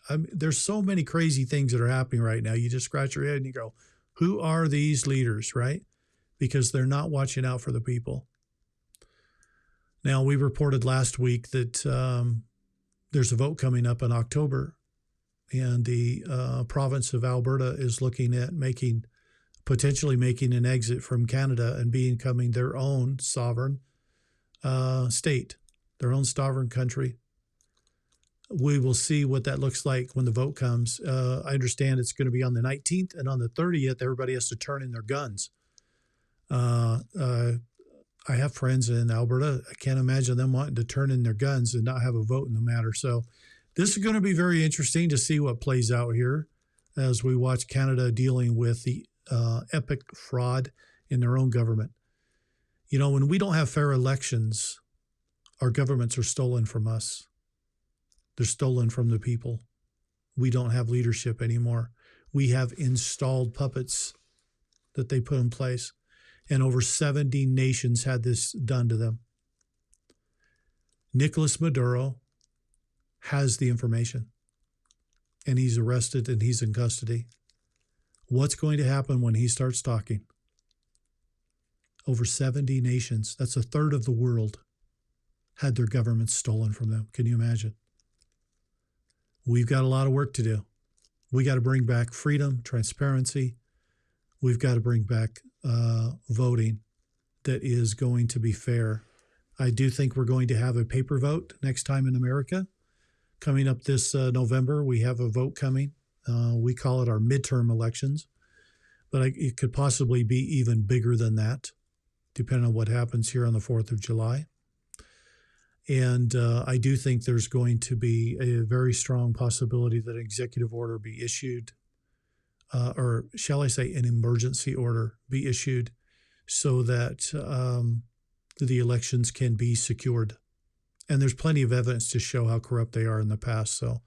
There's so many crazy things that are happening right now. You just scratch your head and you go, who are these leaders, right? Because they're not watching out for the people. Now, we reported last week that there's a vote coming up in October, and the province of Alberta is looking at making potentially making an exit from Canada and becoming their own sovereign state, their own sovereign country. We will see what that looks like when the vote comes. I understand it's going to be on the 19th, and on the 30th, everybody has to turn in their guns. I have friends in Alberta. I can't imagine them wanting to turn in their guns and not have a vote in the matter. So this is going to be very interesting to see what plays out here as we watch Canada dealing with the epic fraud in their own government. You know, when we don't have fair elections, our governments are stolen from us. They're stolen from the people. We don't have leadership anymore. We have installed puppets that they put in place. And over 70 nations had this done to them. Nicolas Maduro has the information. And he's arrested and he's in custody. What's going to happen when he starts talking? Over 70 nations, that's a third of the world, had their governments stolen from them. Can you imagine? We've got a lot of work to do. We got to bring back freedom, transparency. We've got to bring back voting that is going to be fair. I do think we're going to have a paper vote next time in America. Coming up this November, we have a vote coming. We call it our midterm elections, but it could possibly be even bigger than that, depending on what happens here on the 4th of July. And I do think there's going to be a very strong possibility that an executive order be issued, or shall I say an emergency order be issued, so that the elections can be secured. And there's plenty of evidence to show how corrupt they are in the past. So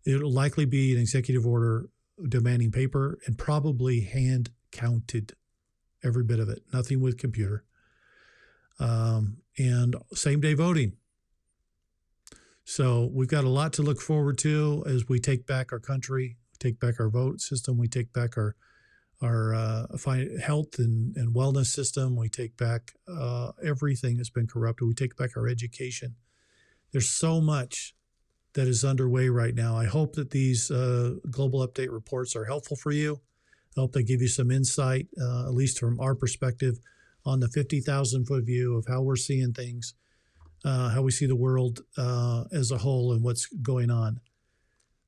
it'll likely be an executive order demanding paper and probably hand counted, every bit of it, nothing with computer. And same day voting. So we've got a lot to look forward to as we take back our country, take back our vote system, we take back our health and wellness system, we take back everything that's been corrupted, we take back our education. There's so much that is underway right now. I hope that these global update reports are helpful for you. I hope they give you some insight, at least from our perspective, on the 50,000-foot view of how we're seeing things, how we see the world as a whole and what's going on.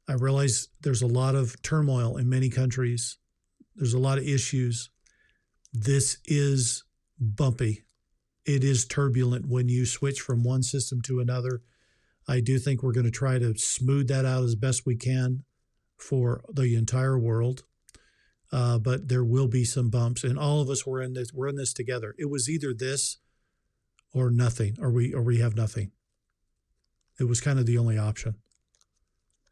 I realize there's a lot of turmoil in many countries. There's a lot of issues. This is bumpy. It is turbulent when you switch from one system to another. I do think we're going to try to smooth that out as best we can for the entire world. But there will be some bumps, and all of us we're in this together. It was either this or nothing, or we have nothing. It was kind of the only option.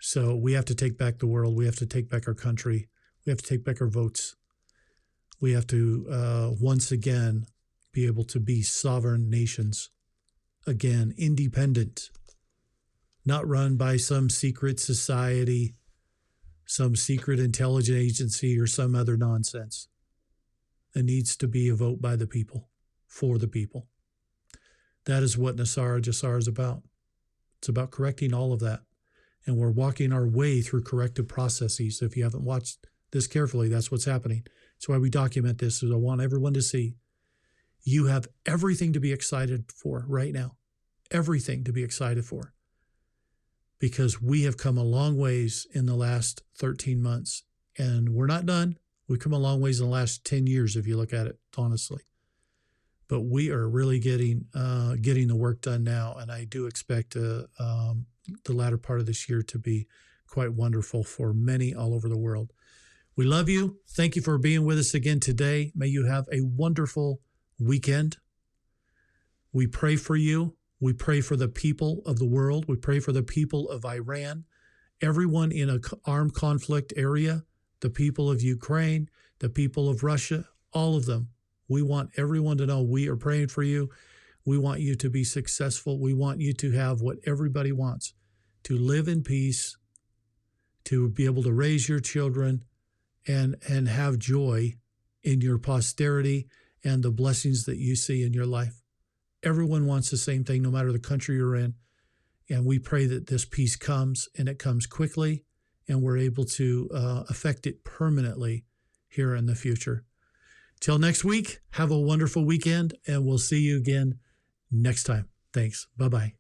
So we have to take back the world. We have to take back our country. We have to take back our votes. We have to once again be able to be sovereign nations. Again, independent, not run by some secret society, some secret intelligence agency, or some other nonsense. It needs to be a vote by the people, for the people. That is what Nasara Jassar is about. It's about correcting all of that. And we're walking our way through corrective processes. If you haven't watched this carefully, that's what's happening. That's why we document this, is I want everyone to see you have everything to be excited for right now. Everything to be excited for. Because we have come a long ways in the last 13 months. And we're not done. We've come a long ways in the last 10 years, if you look at it honestly. But we are really getting the work done now. And I do expect the latter part of this year to be quite wonderful for many all over the world. We love you. Thank you for being with us again today. May you have a wonderful weekend. We pray for you. We pray for the people of the world. We pray for the people of Iran, everyone in an armed conflict area, the people of Ukraine, the people of Russia, all of them. We want everyone to know we are praying for you. We want you to be successful. We want you to have what everybody wants, to live in peace, to be able to raise your children and have joy in your posterity and the blessings that you see in your life. Everyone wants the same thing, no matter the country you're in. And we pray that this peace comes, and it comes quickly, and we're able to affect it permanently here in the future. Till next week, have a wonderful weekend, and we'll see you again next time. Thanks. Bye-bye.